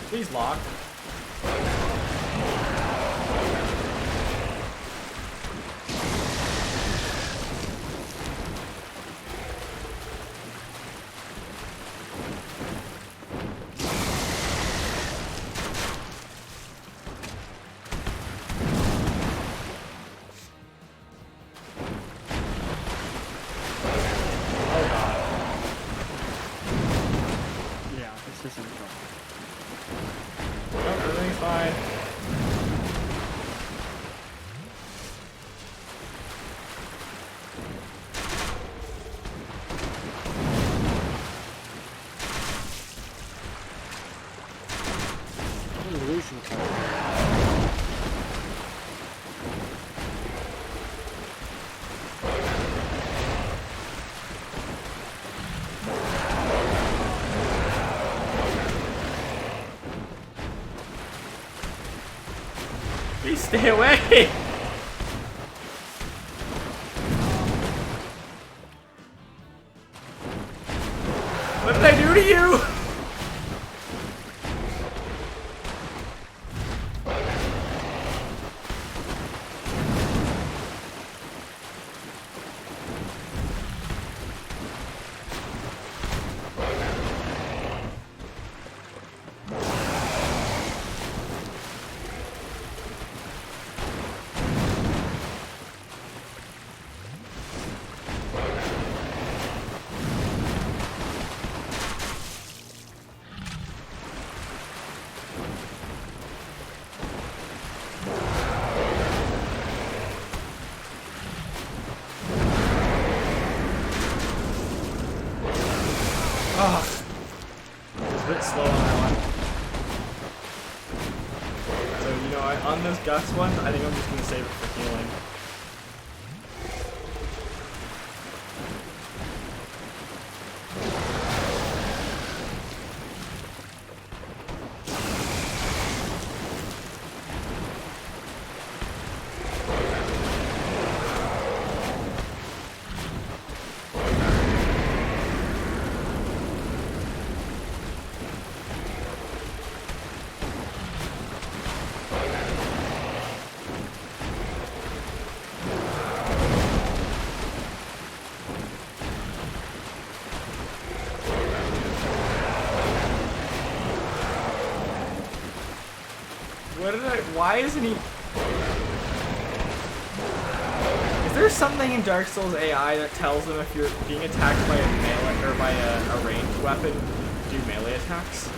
Please lock. Yeah, this isn't fun. Oh, everything's fine. Illusion card. Please stay away! What did I do to you? Oh, it's a bit slow on that one. So, you know, on those guts ones, I think I'm just going to save it for healing. Why isn't he... Is there something in Dark Souls AI that tells them if you're being attacked by a melee or by a ranged weapon, do melee attacks?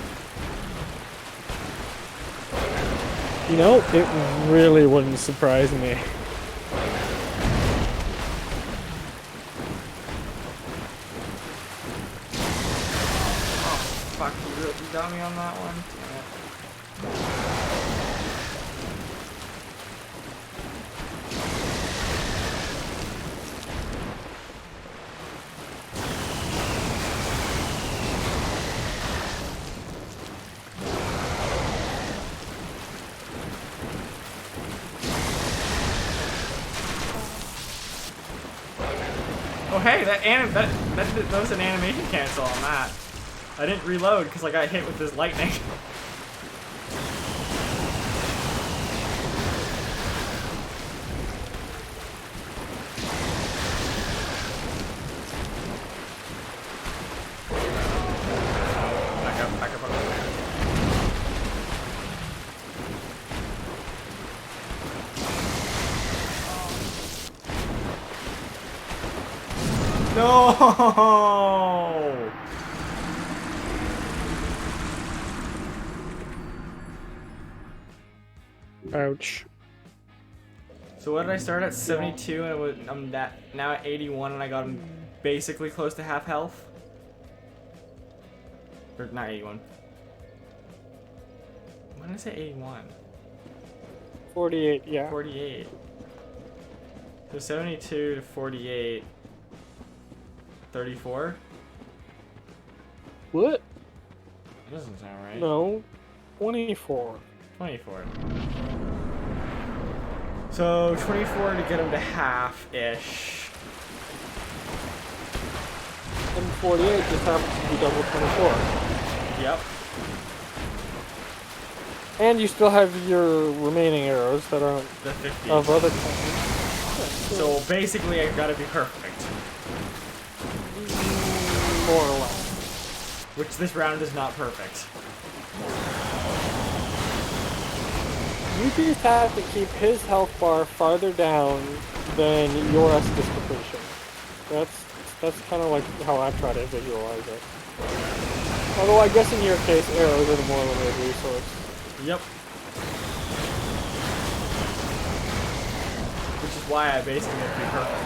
You know, it really wouldn't surprise me. Oh, fuck, you got me on that one? Damn it. Oh hey, that was an animation cancel on that. I didn't reload because I got hit with this lightning. No! Ouch. So what did I start at? 72 and I'm now at 81 and I got him basically close to half health? Or not 81. When did I say 81? 48, yeah. 48. So 72 to 48. 34? What? That doesn't sound right. No. 24. 24. So 24 to get him to half-ish. And 48 just happens to be double 24. Yep. And you still have your remaining arrows that aren't The 50. of other kinds. So basically I gotta be perfect. More or less. Which this round is not perfect. You just have to keep his health bar farther down than your Estus depletion. That's kind of like how I try to visualize it. Although I guess in your case, arrows are the more limited resource. Yep. Which is why I basically have to be perfect.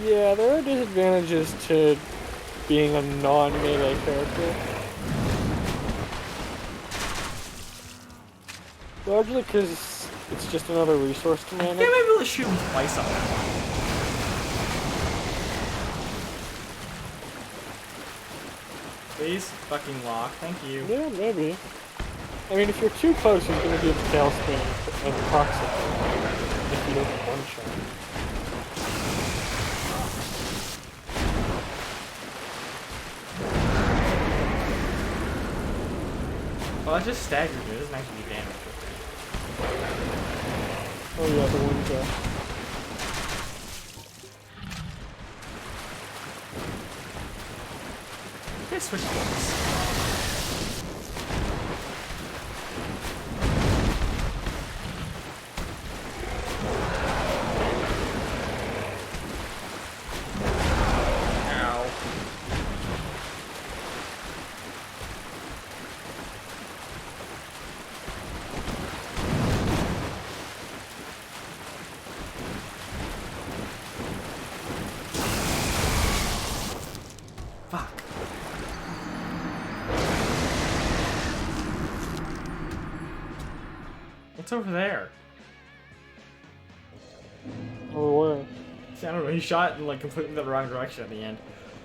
Yeah, there are disadvantages to being a non-melee character. Largely because it's just another resource to I manage. think I might be able to shoot him twice on that one. Please? Fucking lock. Thank you. Yeah, maybe. I mean, if you're too close, he's going to be able to tailspin and toxic if you don't one shot. Well, that just staggered me. It doesn't actually do damage. Oh yeah, the ones Okay, switch books. Ow. Fuck. What's over there? Oh, where? See, I don't know, he shot in like completely the wrong direction at the end.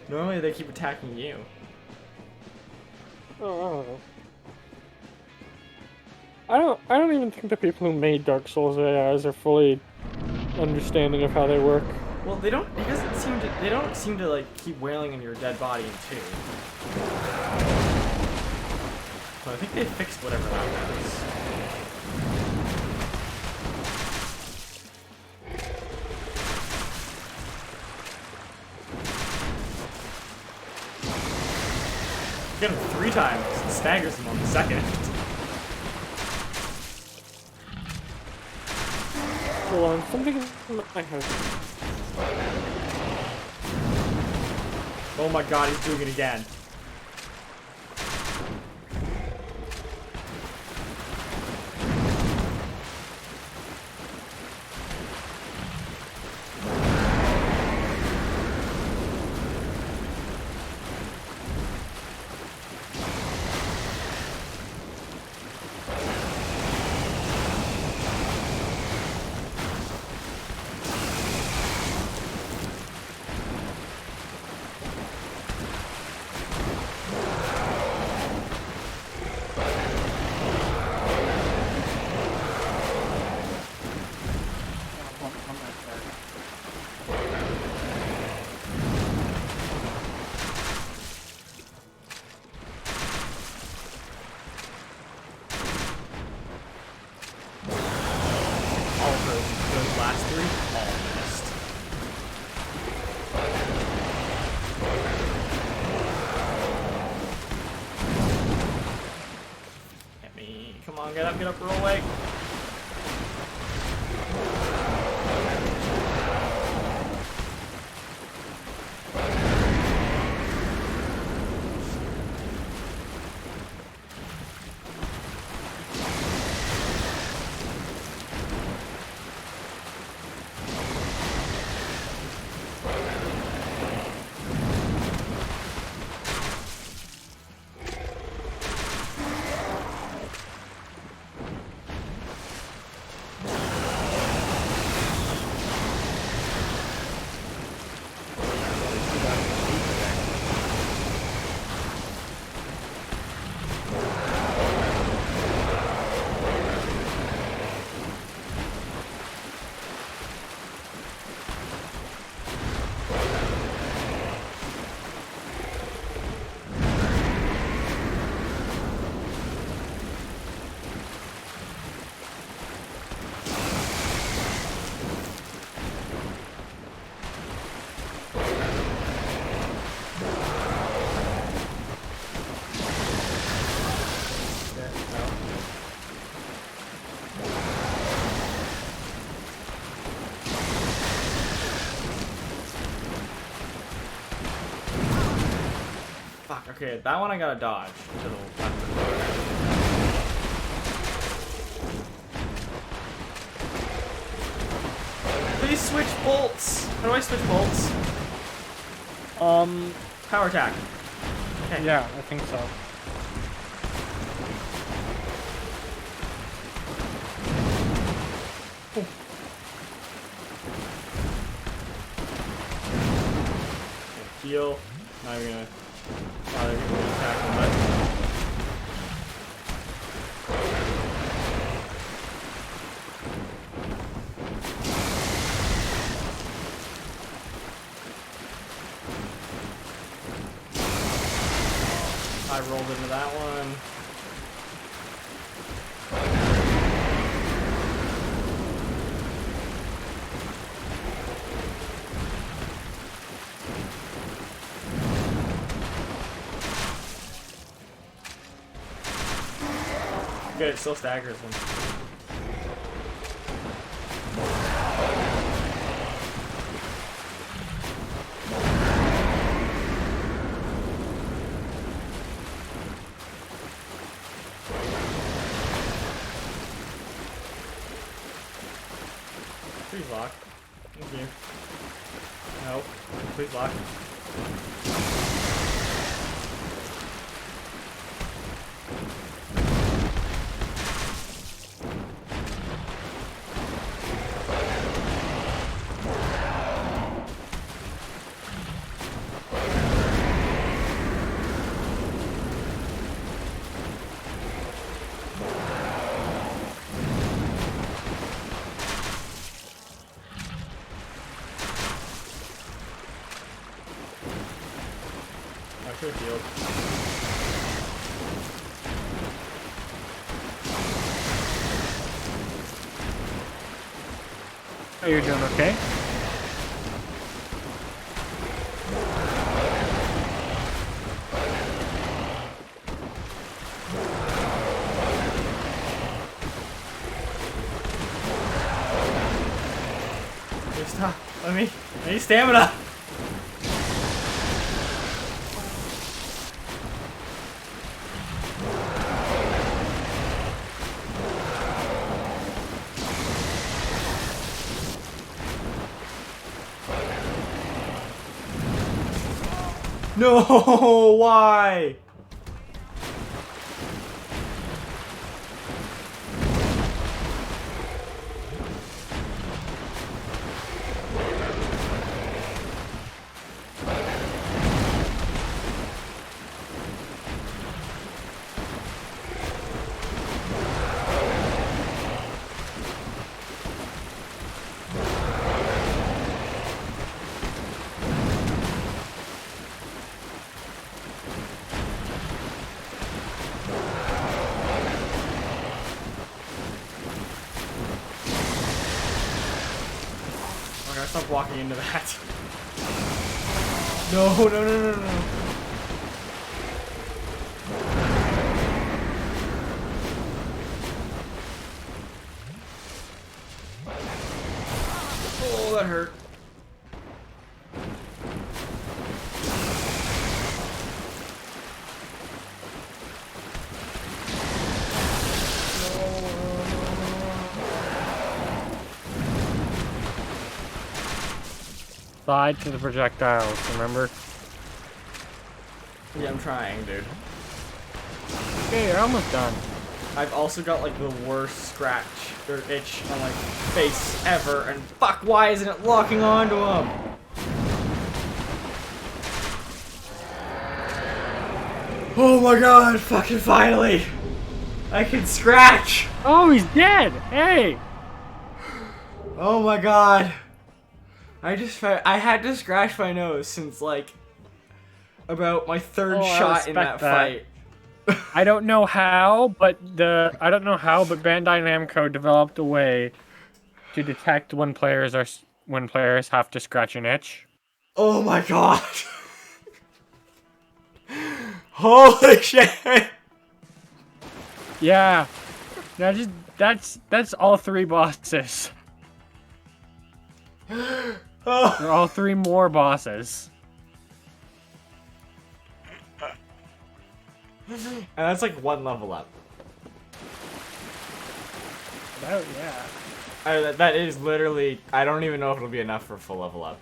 Normally they keep attacking you. Oh, I don't know. I don't even think the people who made Dark Souls AIs are fully understanding of how they work. Well, they don't. They don't seem to like keep wailing on your dead body in two. So I think they fixed whatever that was. Get him 3 times and staggers him on the second. Hold on, something I have. Oh my god, he's doing it again. Those last 3 all missed. Hit me. Come on, get up, roll away. Okay, that one I gotta dodge to the left. Please switch bolts. How do I switch bolts? Power attack. Okay. Yeah, I think so. Heal. Not even gonna bother getting the attack on that. I rolled into that one. Good, it still staggers him. Please lock. Thank you. No. Please lock. I should have healed. Oh, you're doing okay? Please stop. Let me. I need stamina. No, why? I gotta stop walking into that. No, no, no, no, no. Oh, that hurt. Side to the projectiles, remember? Yeah, I'm trying, dude. Okay, you're almost done. I've also got like the worst scratch or itch on my face ever, and fuck, why isn't it locking onto him? Oh my god, fucking finally! I can scratch! Oh, he's dead! Hey! Oh my god. I had to scratch my nose since like about my third Oh, I shot in respect that fight. I don't know how, but Bandai Namco developed a way to detect when players have to scratch an itch. Oh my god. Holy shit. Yeah. That's all 3 bosses. Oh. They're all 3 more bosses. And that's like 1 level up. Oh, yeah. That is literally, I don't even know if it'll be enough for full level up.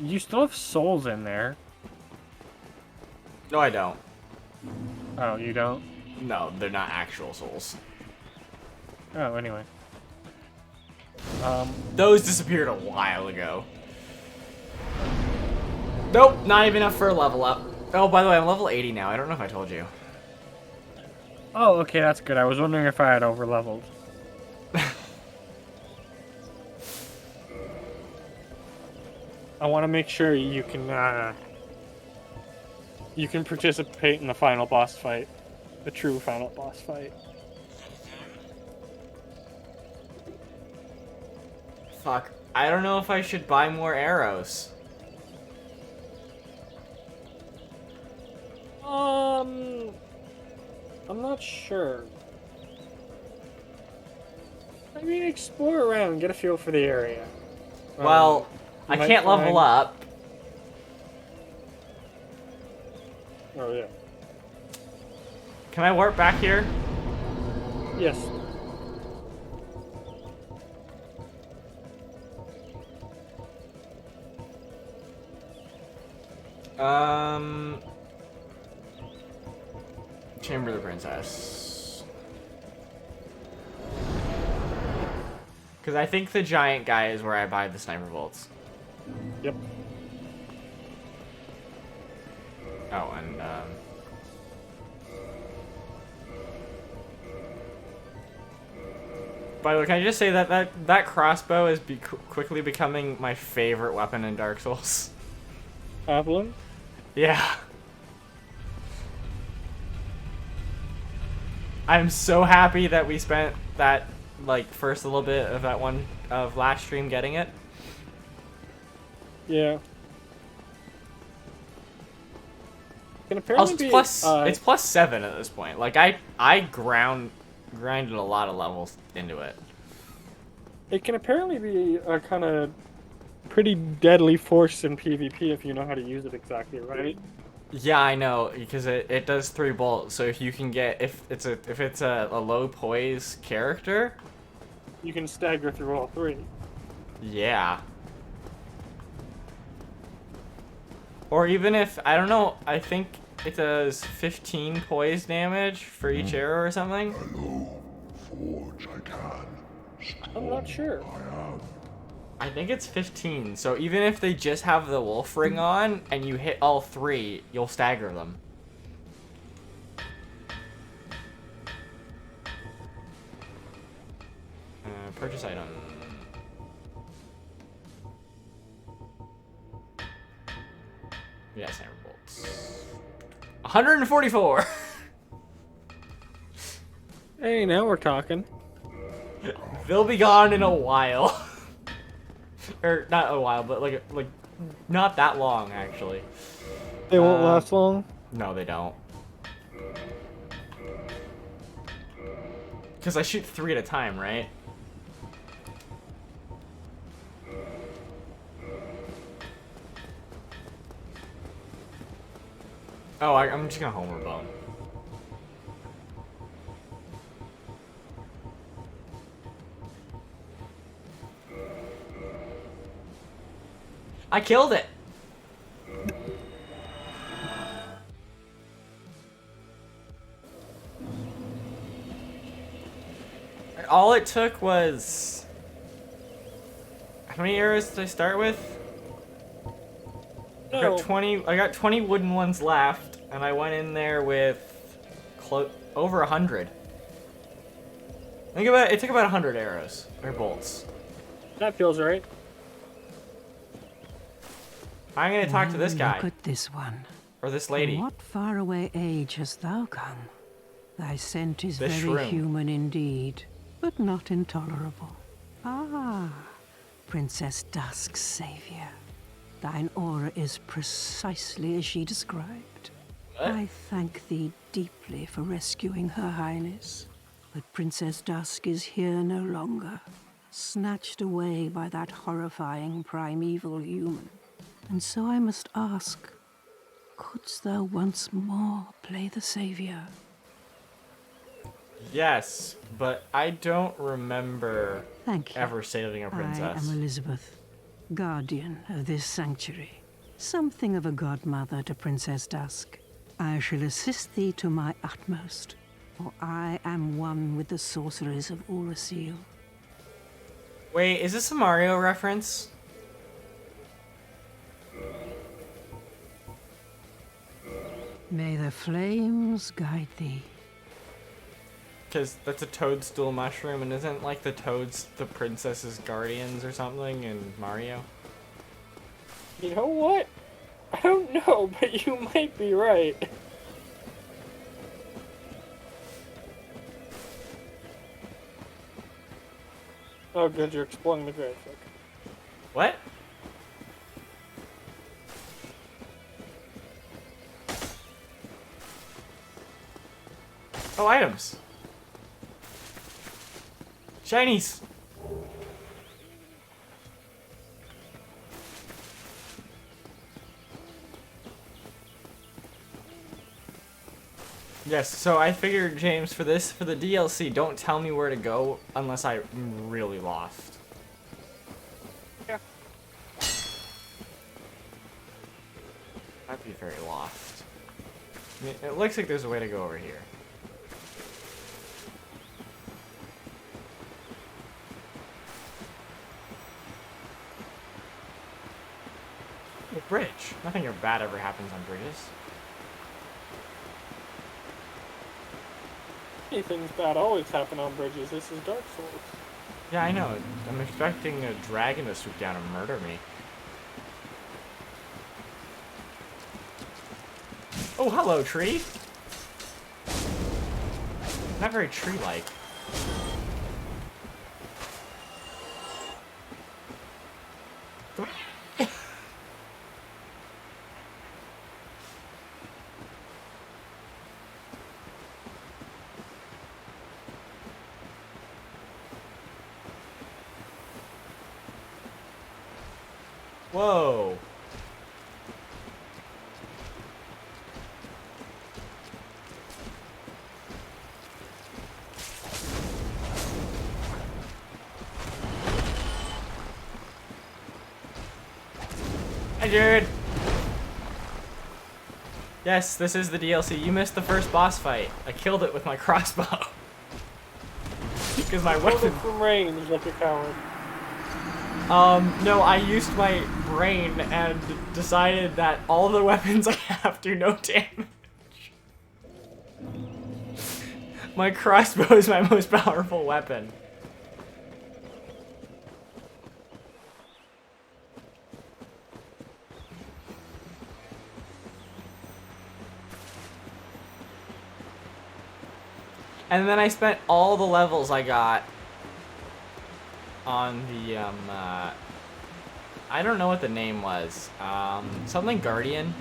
You still have souls in there. No, I don't. Oh, you don't? No, they're not actual souls. Oh, anyway. Those disappeared a while ago. Nope, not even enough for a level up. Oh, by the way, I'm level 80 now. I don't know if I told you. Oh, okay, that's good. I was wondering if I had overleveled. I want to make sure you can participate in the final boss fight. The true final boss fight. Fuck. I don't know if I should buy more arrows. I'm not sure. I mean, explore around, get a feel for the area. Well, I might can't level find- up. Oh, yeah. Can I warp back here? Yes. Chamber of the Princess. Because I think the giant guy is where I buy the sniper bolts. Yep. Oh, and, by the way, can I just say that crossbow is quickly becoming my favorite weapon in Dark Souls? Evelyn? Yeah. I'm so happy that we spent that, like, first little bit of that one of last stream getting it. Yeah. Can Oh, apparently it's be, it's plus 7 at this point. Like, I grinded a lot of levels into it. It can apparently be a kind of pretty deadly force in PvP if you know how to use it exactly, right? Yeah, I know, because it does 3 bolts. So if you can get if it's a low poise character, You can stagger through all 3. yeah. Or even if I don't know, I think it does 15 poise damage for each arrow or something. Forge I can. I'm not sure. I think it's 15. So even if they just have the wolf ring on and you hit all 3, you'll stagger them. Purchase item. Yeah, sniper bolts. 144. Hey, now we're talking. They'll be gone in a while. Or not a while, but like not that long actually. They won't last long. No, they don't. Because I shoot 3 at a time, right? Oh, I'm just gonna homer bone. I killed it! All it took was... How many arrows did I start with? I got 20 wooden ones left, and I went in there with over 100. It took about 100 arrows, or bolts. That feels right. I'm gonna talk to this guy, Look at this one. or this From lady. what faraway age hast thou come? Thy scent is This very shroom. human indeed, but not intolerable. Ah, Princess Dusk's savior. Thine aura is precisely as she described. What? I thank thee deeply for rescuing Her Highness. But Princess Dusk is here no longer, snatched away by that horrifying primeval human. And so I must ask, couldst thou once more play the savior? Yes, but I don't remember Thank you. ever saving a I princess. am Elizabeth, guardian of this sanctuary. Something of a godmother to Princess Dusk. I shall assist thee to my utmost, for I am one with the sorceries of Urasil. Wait, is this a Mario reference? May the flames guide thee. Because that's a toadstool mushroom, and isn't like the toads the princess's guardians or something in Mario? You know what? I don't know, but you might be right. Oh, good, you're exploring the graphic. What? Oh, items. Shinies. Yes, so I figured, James, for the DLC, don't tell me where to go unless I'm really lost. Yeah. I'd be very lost. I mean, it looks like there's a way to go over here. A bridge. Nothing bad ever happens on bridges. Anything's bad always happen on bridges. This is Dark Souls. Yeah, I know. I'm expecting a dragon to swoop down and murder me. Oh, hello, tree. Not very tree-like. Whoa. Hi, Jared. Yes, this is the DLC. You missed the first boss fight. I killed it with my crossbow. Because my Hold weapon... it from range like a coward. No, I used my brain and decided that all the weapons I have do no damage. My crossbow is my most powerful weapon. And then I spent all the levels I got on the, I don't know what the name was. Something Guardian.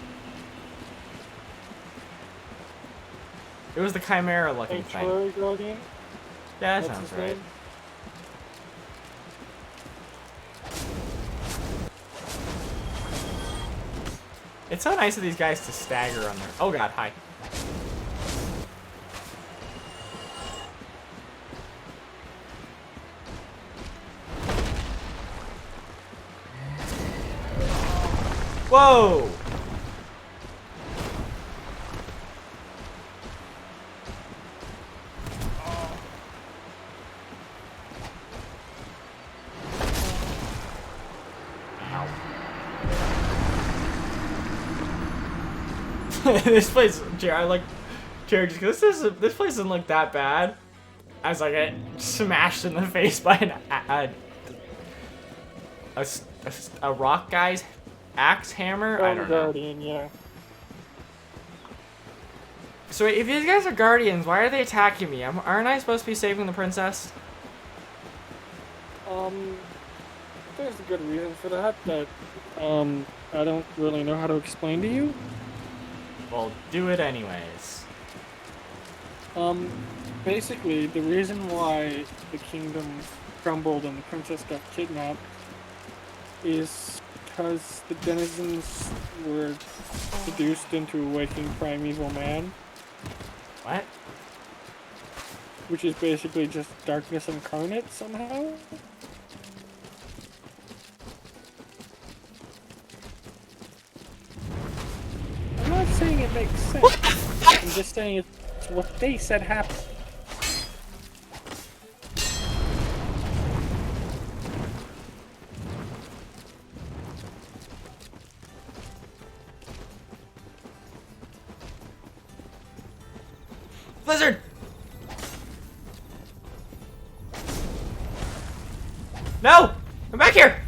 It was the Chimera looking thing. Sanctuary Guardian? Yeah, that That's sounds his right. name? It's so nice of these guys to stagger on their... Oh god, hi. Whoa! This place, Jared, I like, Jared, just 'cause this place doesn't look that bad. As I get smashed in the face by a rock guy's axe hammer. I don't know. Guardian, yeah. So if these guys are guardians, why are they attacking me? Aren't I supposed to be saving the princess? There's a good reason for that I don't really know how to explain to you. Well, do it anyways. Basically, the reason why the kingdom crumbled and the princess got kidnapped is because the denizens were seduced into a waking primeval man, What? which is basically just darkness incarnate somehow. I'm not saying it makes sense. I'm just saying it's what they said happened. Blizzard! No! Come back here!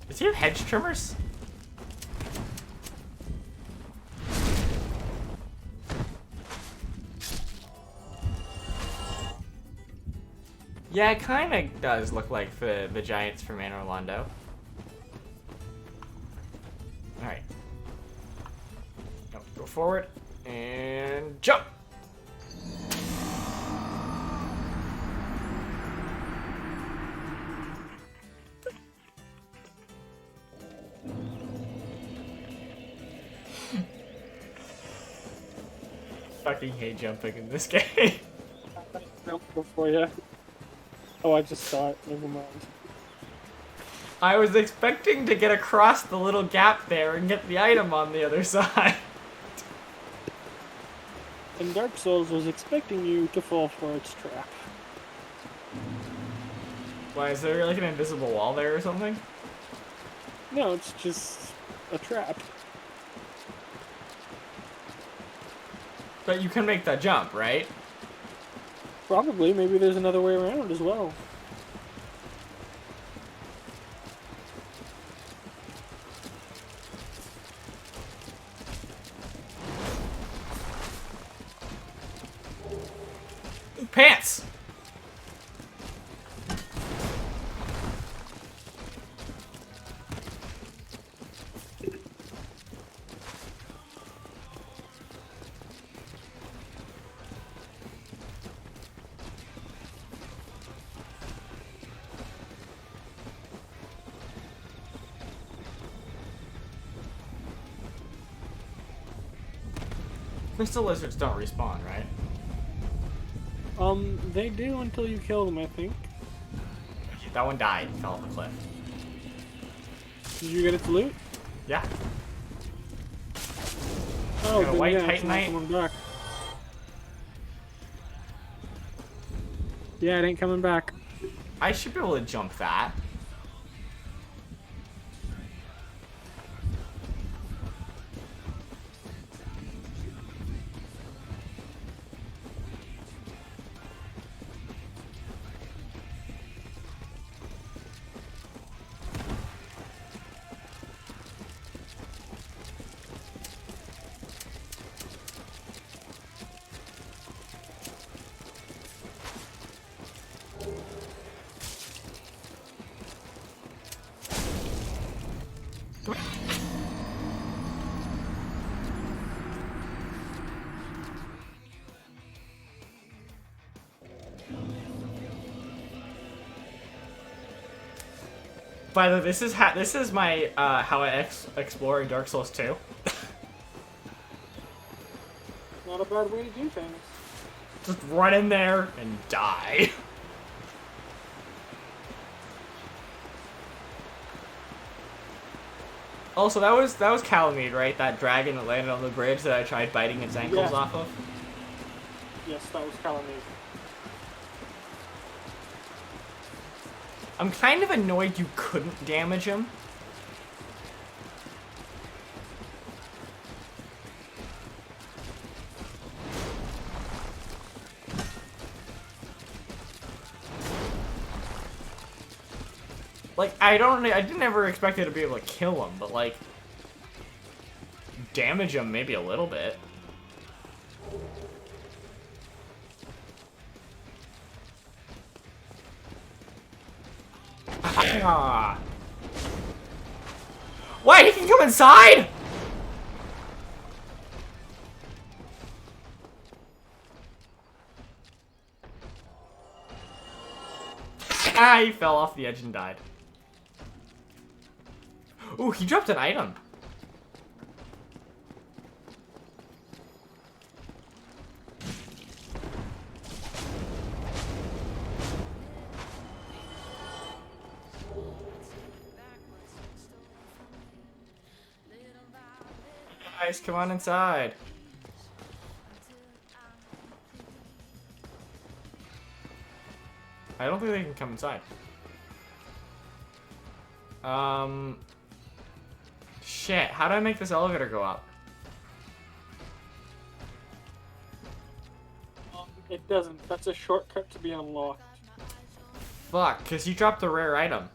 Does he have hedge trimmers? Yeah, it kind of does look like the giants from Anne Orlando. Alright. Go forward and jump! Fucking hate jumping in this game. Jump before you. Oh, I just saw it. Never mind. I was expecting to get across the little gap there and get the item on the other side. And Dark Souls was expecting you to fall for its trap. Why, is there like an invisible wall there or something? No, it's just a trap. But you can make that jump, right? Probably. Maybe there's another way around as well. Pants! Crystal lizards don't respawn, right? They do until you kill them, I think. That one died and fell off the cliff. Did you get its loot? Yeah. Oh, Got a then white yeah, it's not titanite? coming back. Yeah, it ain't coming back. I should be able to jump that. By the way, this is my how I explore in Dark Souls 2. Not a bad way to do things. Just run in there and die. Also, that was Calamide, right? That dragon that landed on the bridge that I tried biting its ankles Yeah. off of. Yes, that was Calamite. I'm kind of annoyed you couldn't damage him. Like, I didn't ever expect it to be able to kill him, but like, damage him maybe a little bit. Ah. Why? He can come inside? Ah, he fell off the edge and died. Ooh, he dropped an item. Guys, come on inside. I don't think they can come inside. Shit, how do I make this elevator go up? It doesn't. That's a shortcut to be unlocked. Fuck, because you dropped a rare item.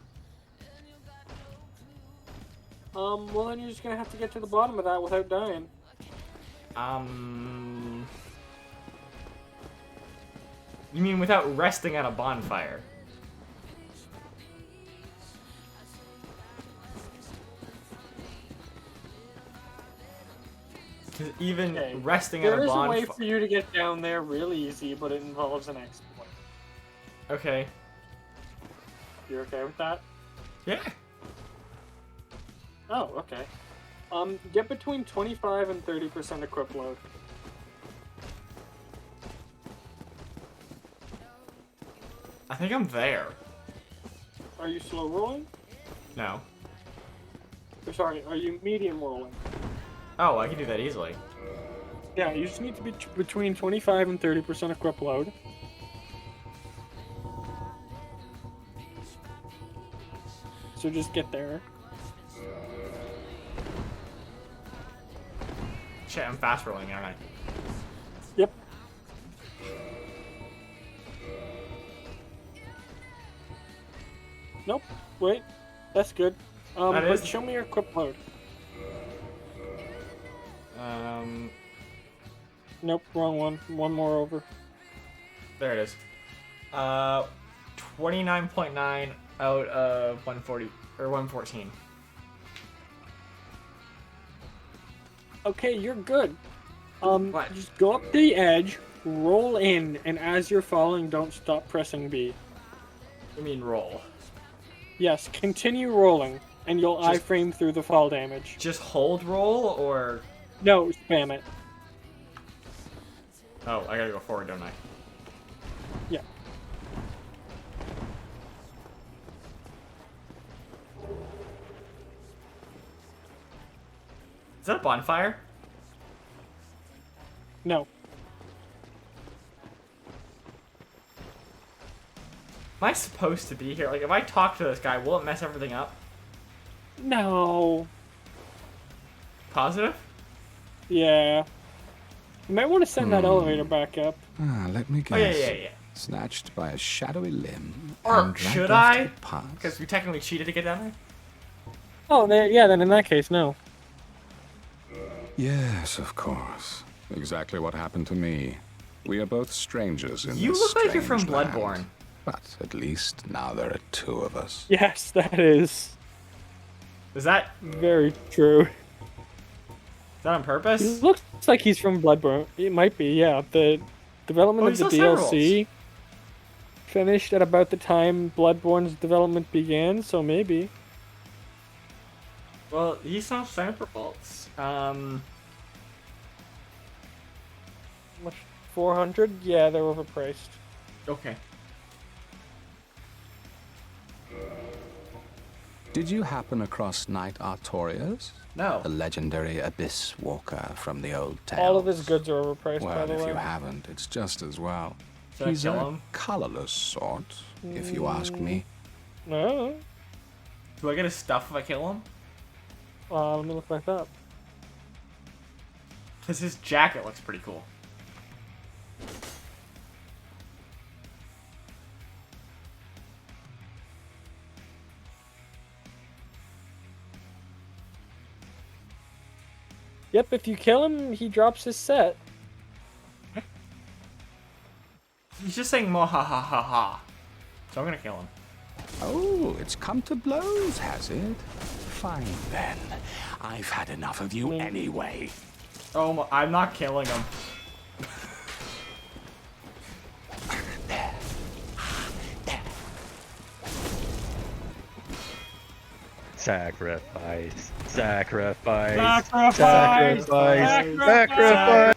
Well then you're just gonna have to get to the bottom of that without dying. You mean without resting at a bonfire? Because even Okay. resting at There a is a way bonfire. for you to get down there really easy, but it involves an exploit. Okay. You okay with that? Yeah. Oh, okay. Get between 25 and 30% equip load. I think I'm there. Are you slow rolling? No. Or sorry, are you medium rolling? Oh, I can do that easily. Yeah, you just need to be between 25 and 30% equip load. So just get there. Shit, I'm fast rolling, aren't I? Yep. Nope. Wait. That's good. That but is- show me your equip load. Nope, wrong one. One more over. There it is. 29.9 out of 140 or 114. Okay, you're good. What? Just go up the edge, roll in, and as you're falling, don't stop pressing B. I mean roll. Yes, continue rolling, and you'll Just- iframe through the fall damage. Just hold roll or No, spam it. oh, I gotta go forward, don't I? Yeah. Is that a bonfire? No. Am I supposed to be here? Like, if I talk to this guy, will it mess everything up? No. Positive? Yeah. You might want to send that elevator back up. Let me guess. Oh, yeah. Snatched by a shadowy limb. Or and dragged should off to I? the past. Because we technically cheated to get down there? Oh, yeah, then in that case, no. Yes, of course. Exactly what happened to me. We are both strangers in You this look like you're from strange land. Bloodborne. But at least now there are two of us. Yes, that is Is that very true. on He purpose? looks like he's from Bloodborne. It might be, yeah. The development Oh, of the he's on DLC finished at about the time Bloodborne's development began, so maybe. Well, he saw Cyber Bolts. Much 400? Yeah, they're overpriced. Okay. Did you happen across Knight Artorias? No. The legendary abyss walker from the old tales. All of his goods are overpriced, by Well, the if way. you haven't, it's just as well. Should I He's kill a him? colorless sort, if you ask me. No. Do I get his stuff if I kill him? Let me look back up. Because his jacket looks pretty cool. Yep, if you kill him, he drops his set. He's just saying mo ha ha ha ha. So I'm gonna kill him. Oh, it's come to blows, has it? Fine then. I've had enough of you anyway. Oh my, I'm not killing him. Sacrifice. Sacrifice. Sacrifice! Sacrifice. Sacrifice.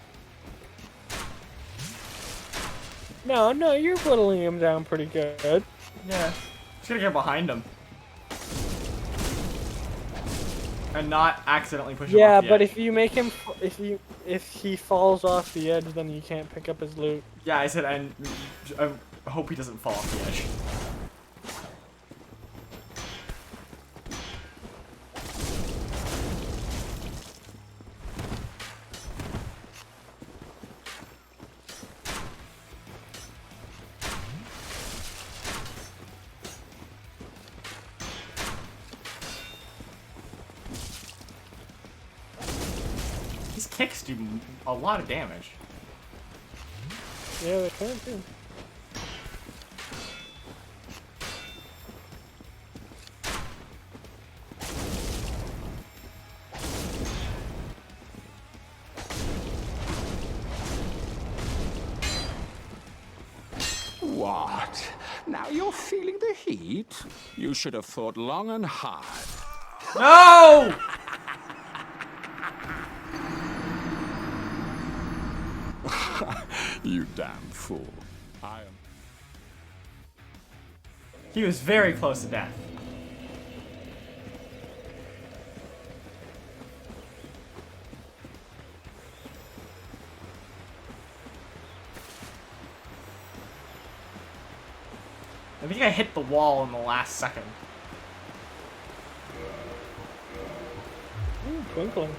No, you're whittling him down pretty good. Yeah. Just gonna get behind him. And not accidentally push him Yeah, off the but edge. if you make him, if he falls off the edge, then you can't pick up his loot. Yeah, I said, and I hope he doesn't fall off the edge. These kicks do a lot of damage. Yeah, they can too. What? Now you're feeling the heat? You should have thought long and hard. No! You damn fool. I am... He was very close to death. I think I hit the wall in the last second. Ooh, twinkling.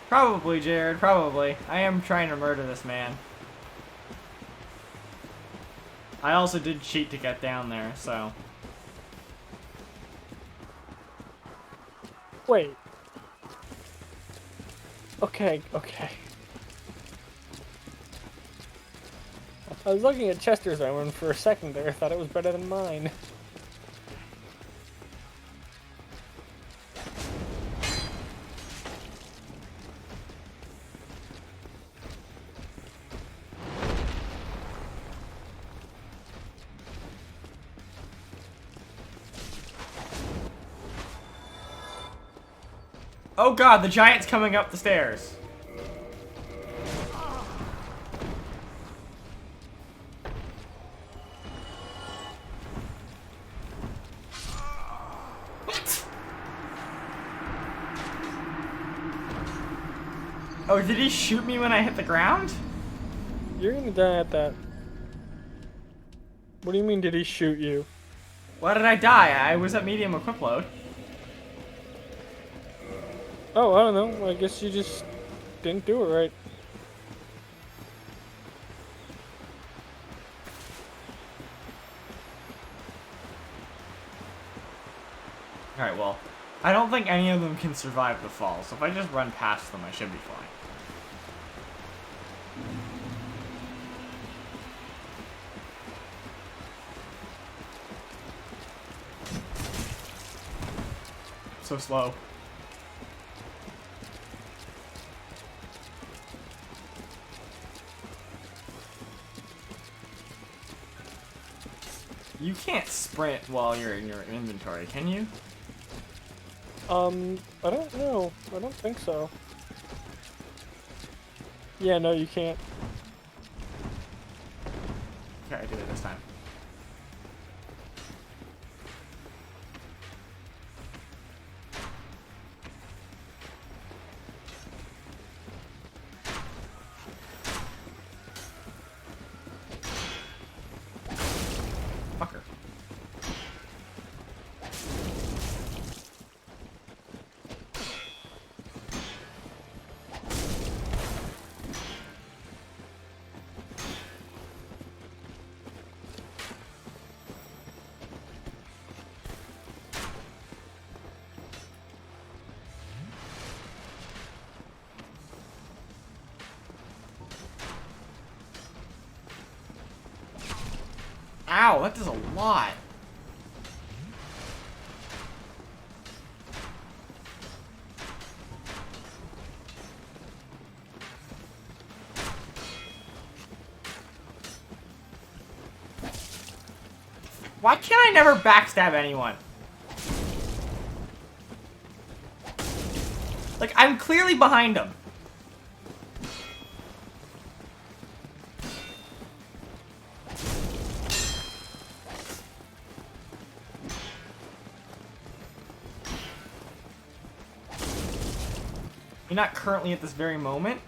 Probably, Jared, probably. I am trying to murder this man. I also did cheat to get down there, so... Wait. Okay. I was looking at Chester's armor, and for a second there, I thought it was better than mine. Oh god, the giant's coming up the stairs. What? Oh, did he shoot me when I hit the ground? You're gonna die at that. What do you mean, did he shoot you? Why did I die? I was at medium equip load. Oh, I don't know. I guess you just didn't do it right. Alright, well, I don't think any of them can survive the fall, so if I just run past them, I should be fine. So slow. You can't sprint while you're in your inventory, can you? I don't know. I don't think so. Yeah, no, you can't. Okay, I did it this time. Fucker. Ow, that does a lot. Why can't I never backstab anyone? Like, I'm clearly behind him. You're not currently at this very moment.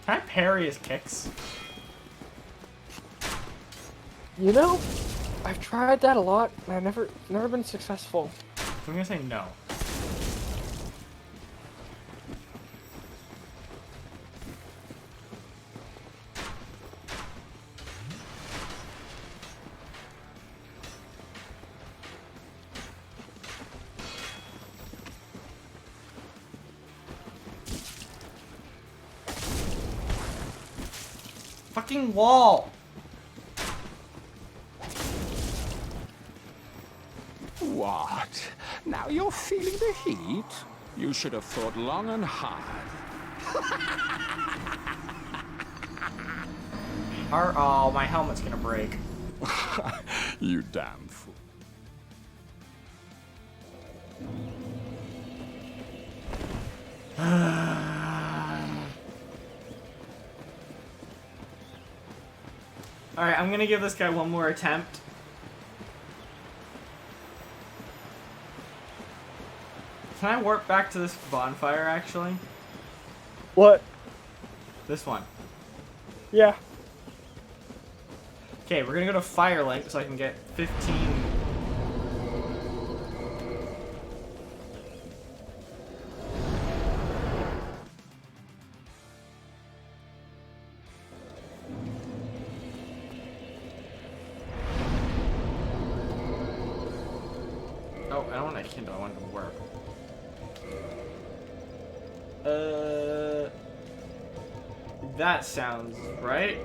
Can I parry his kicks? You know, I've tried that a lot, and I've never been successful. I'm gonna say no. Fucking wall! What? Now you're feeling the heat? You should have thought long and hard. Oh, my helmet's gonna break. You damn fool. Alright, I'm gonna give this guy one more attempt. Can I warp back to this bonfire, actually? What? This one. Yeah. Okay, we're gonna go to Firelink so I can get 15... Oh, I don't want to kindle, I want to warp. That sounds right.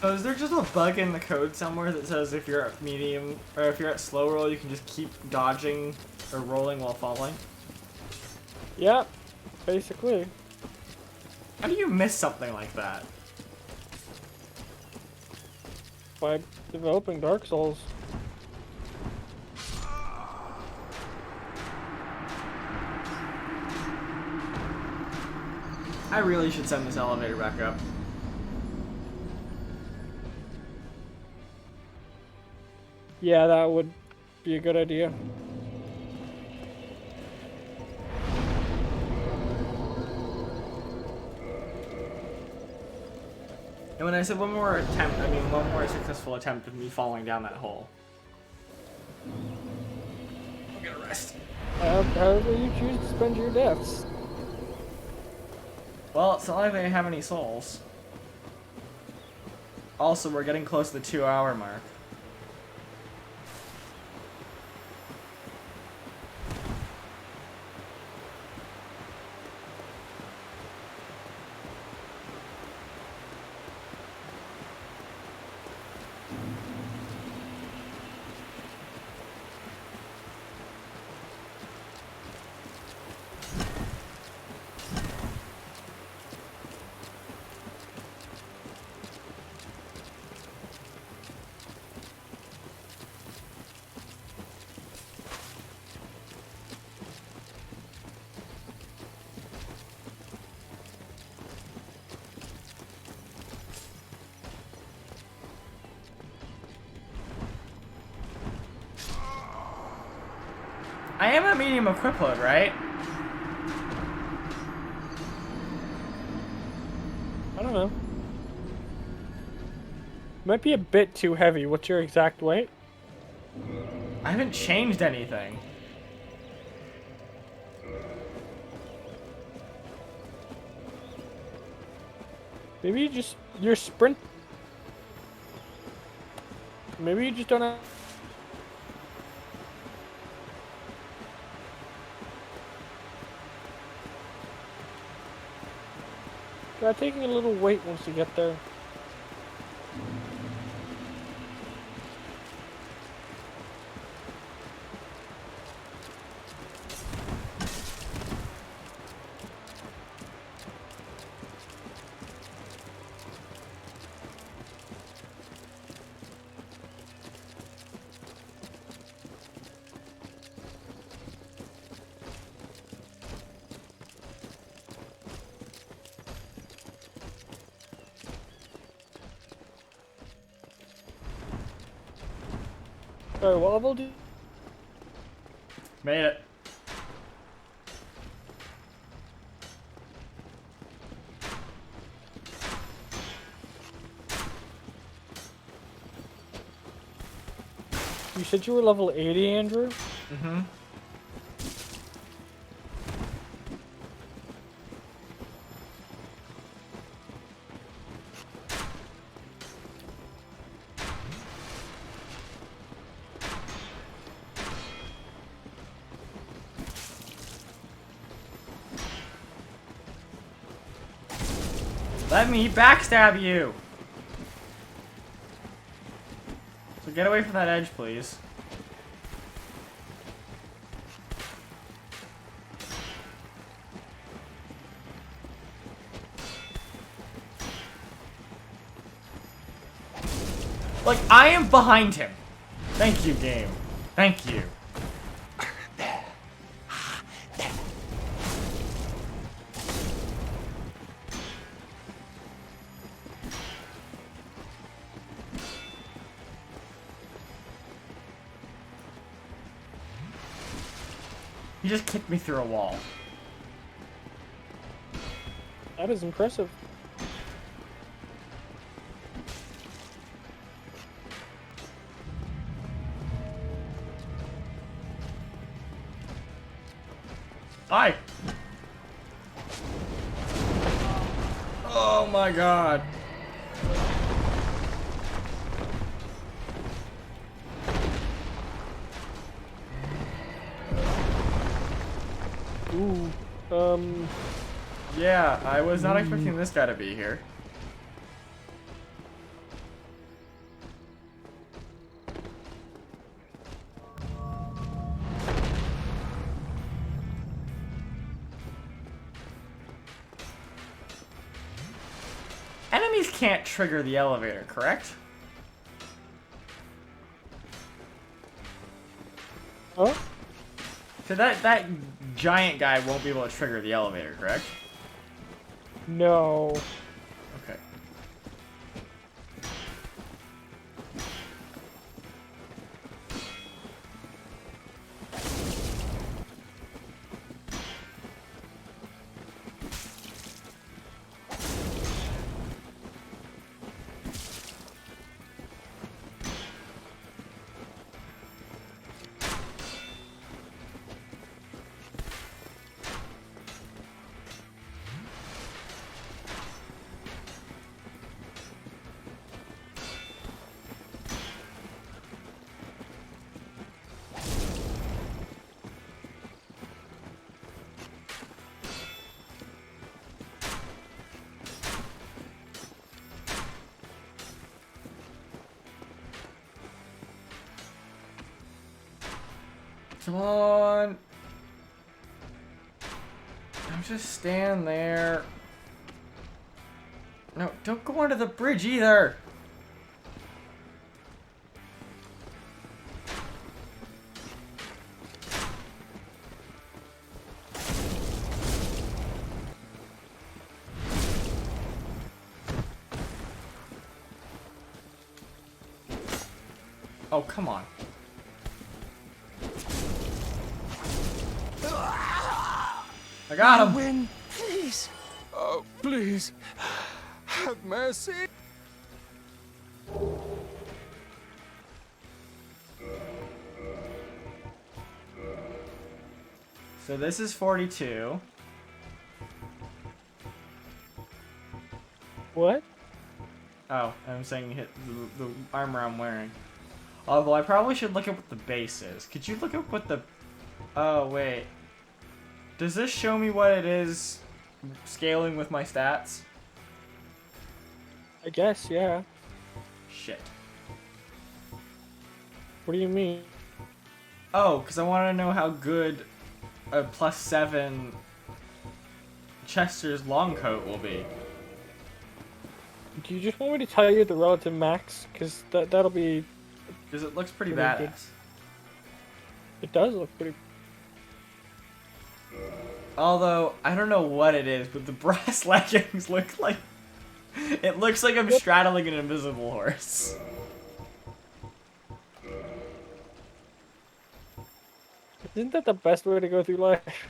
So is there just a bug in the code somewhere that says if you're at medium, or if you're at slow roll, you can just keep dodging or rolling while falling? Yeah. Basically. How do you miss something like that? By developing Dark Souls. I really should send this elevator back up. Yeah, that would be a good idea. And when I said one more attempt, I mean one more successful attempt of me falling down that hole. I'm gonna rest. However you choose to spend your deaths. Well, it's not like they have any souls. Also, we're getting close to the 2-hour mark. I am a medium equipload, right? I don't know. Might be a bit too heavy. What's your exact weight? I haven't changed anything. Maybe you just your sprint. Maybe you just don't have. Try taking a little weight once you get there. Sorry, what level do you... Made it. You said you were level 80, Andrew? Mm-hmm. Let me backstab you! So get away from that edge, please. Like, I am behind him. Thank you, game. Thank you. He just kicked me through a wall. That is impressive. Hi! Oh my god. Ooh, Yeah, I was not expecting this guy to be here. Enemies can't trigger the elevator, correct? huh? So that giant guy won't be able to trigger the elevator, correct? No. Okay. Come on. Don't just stand there. No, don't go under the bridge either. Oh, come on. I got him. Win. Please. Oh, please. Have mercy. So this is 42. What? Oh, I'm saying hit the armor I'm wearing. Although I probably should look up what the base is. Could you look up what the... Oh, wait. Does this show me what it is scaling with my stats? I guess, yeah. Shit. What do you mean? Oh, because I want to know how good a +7 Chester's long coat will be. Do you just want me to tell you the relative max? Because that'll be... Because it looks pretty Pretty badass. good. It does look pretty... Although, I don't know what it is, but the brass leggings look like... It looks like I'm straddling an invisible horse. Isn't that the best way to go through life?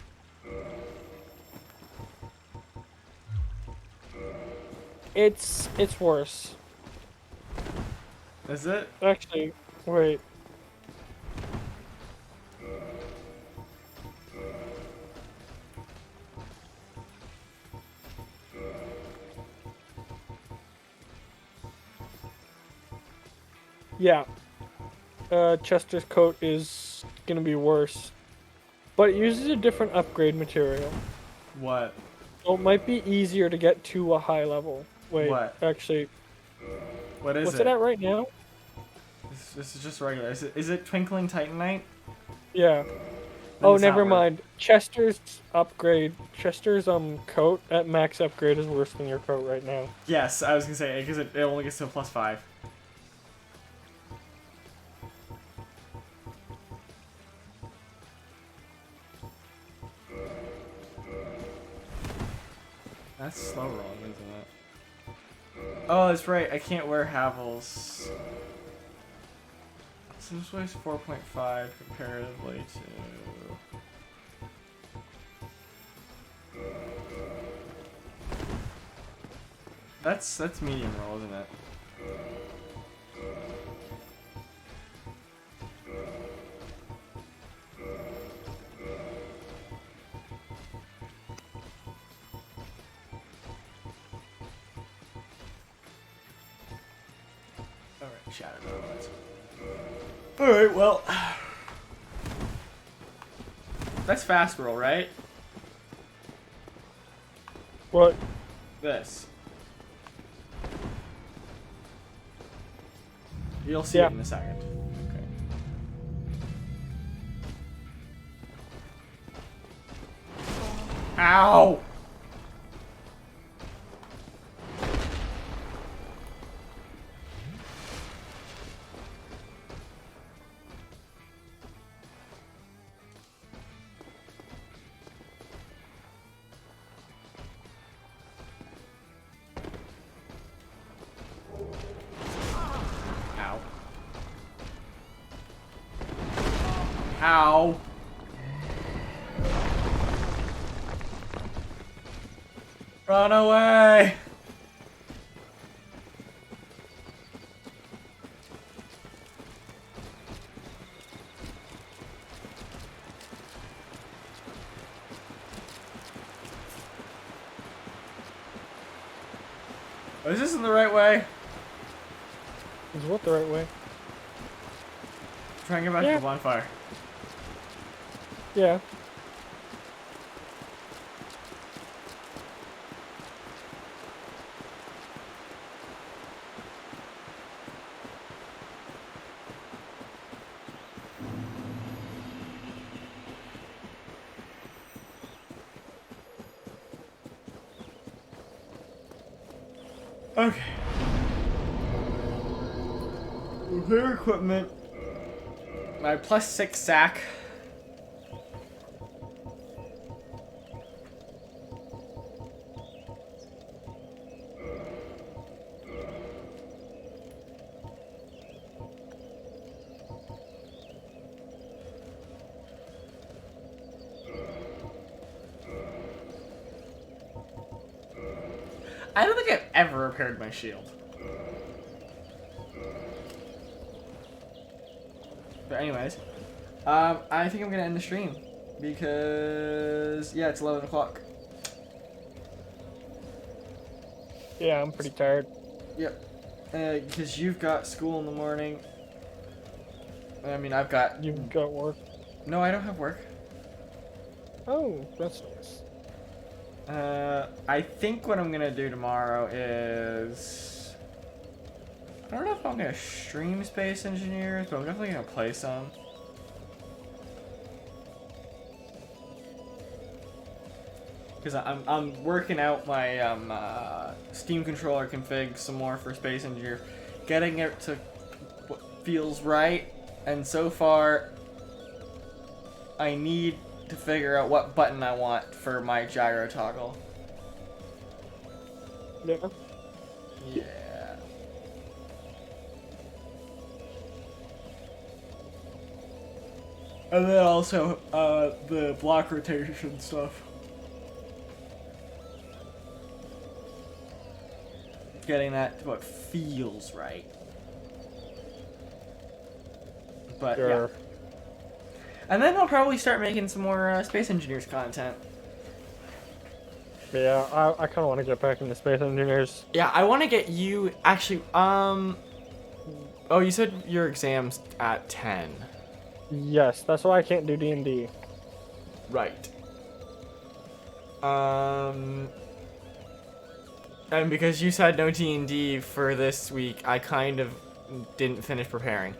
It's worse. Is it? Actually, wait. Yeah. Chester's coat is gonna be worse. But it uses a different upgrade material. What? So it might be easier to get to a high level. Wait, What? actually, What is what's it? it at right now? This is just regular. Is it Twinkling Titanite? Yeah. Then Oh, it's not never worth- mind. Chester's upgrade, Chester's coat at max upgrade is worse than your coat right now. Yes, I was gonna say, because it only gets to a +5. That's slow rolling, isn't it? Oh, that's right. I can't wear Havels. So this weighs 4.5 comparatively to... That's medium roll, isn't it? Alright, Shadow Nomads. Alright, well... That's fast roll, right? What? This. You'll see Yeah. it in a second. Okay. Ow! Ow. Ow. Run away! Is this in the right way? Is what the right way? Try and get back to Yeah. the bonfire. Yeah. Okay. Repair equipment. My +6 sack. I don't think I've ever repaired my shield. But anyways, I think I'm gonna end the stream because yeah, it's 11 o'clock. Yeah, I'm pretty tired. Yep. Because you've got school in the morning. I mean, I've got. You've got work. No, I don't have work. Oh, that's nice. I think what I'm gonna do tomorrow is. I don't know if I'm gonna stream Space Engineers, but I'm definitely gonna play some. Because I'm working out my Steam controller config some more for Space Engineer, getting it to what feels right, and so far I need to figure out what button I want for my gyro toggle. Yeah. Yeah. And then also the block rotation stuff. Getting that to what feels right. But Sure. yeah. And then I'll probably start making some more Space Engineers content. Yeah, I kind of want to get back into Space Engineers. Yeah, I want to get you actually. Oh, you said your exam's at 10. Yes, that's why I can't do D&D. Right. And because you said no D&D for this week, I kind of didn't finish preparing.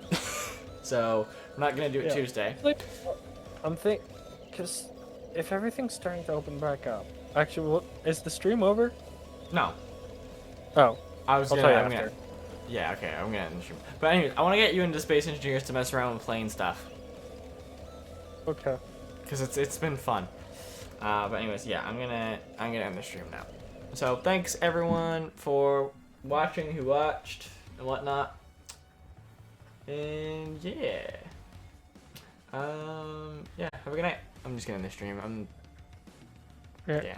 So, I'm not going to do it Yeah. Tuesday. I'm because if everything's starting to open back up, actually, what, is the stream over? No. Oh, I was I'll gonna, tell you I'm after. gonna, yeah, okay, I'm gonna end the stream. But anyways, I want to get you into Space Engineers to mess around with plane stuff. Okay. Because it's been fun. But anyways, yeah, I'm gonna end the stream now. So thanks everyone for watching, who watched and whatnot. And yeah. Yeah, have a good night. I'm just gonna end the stream. Yeah. Yeah.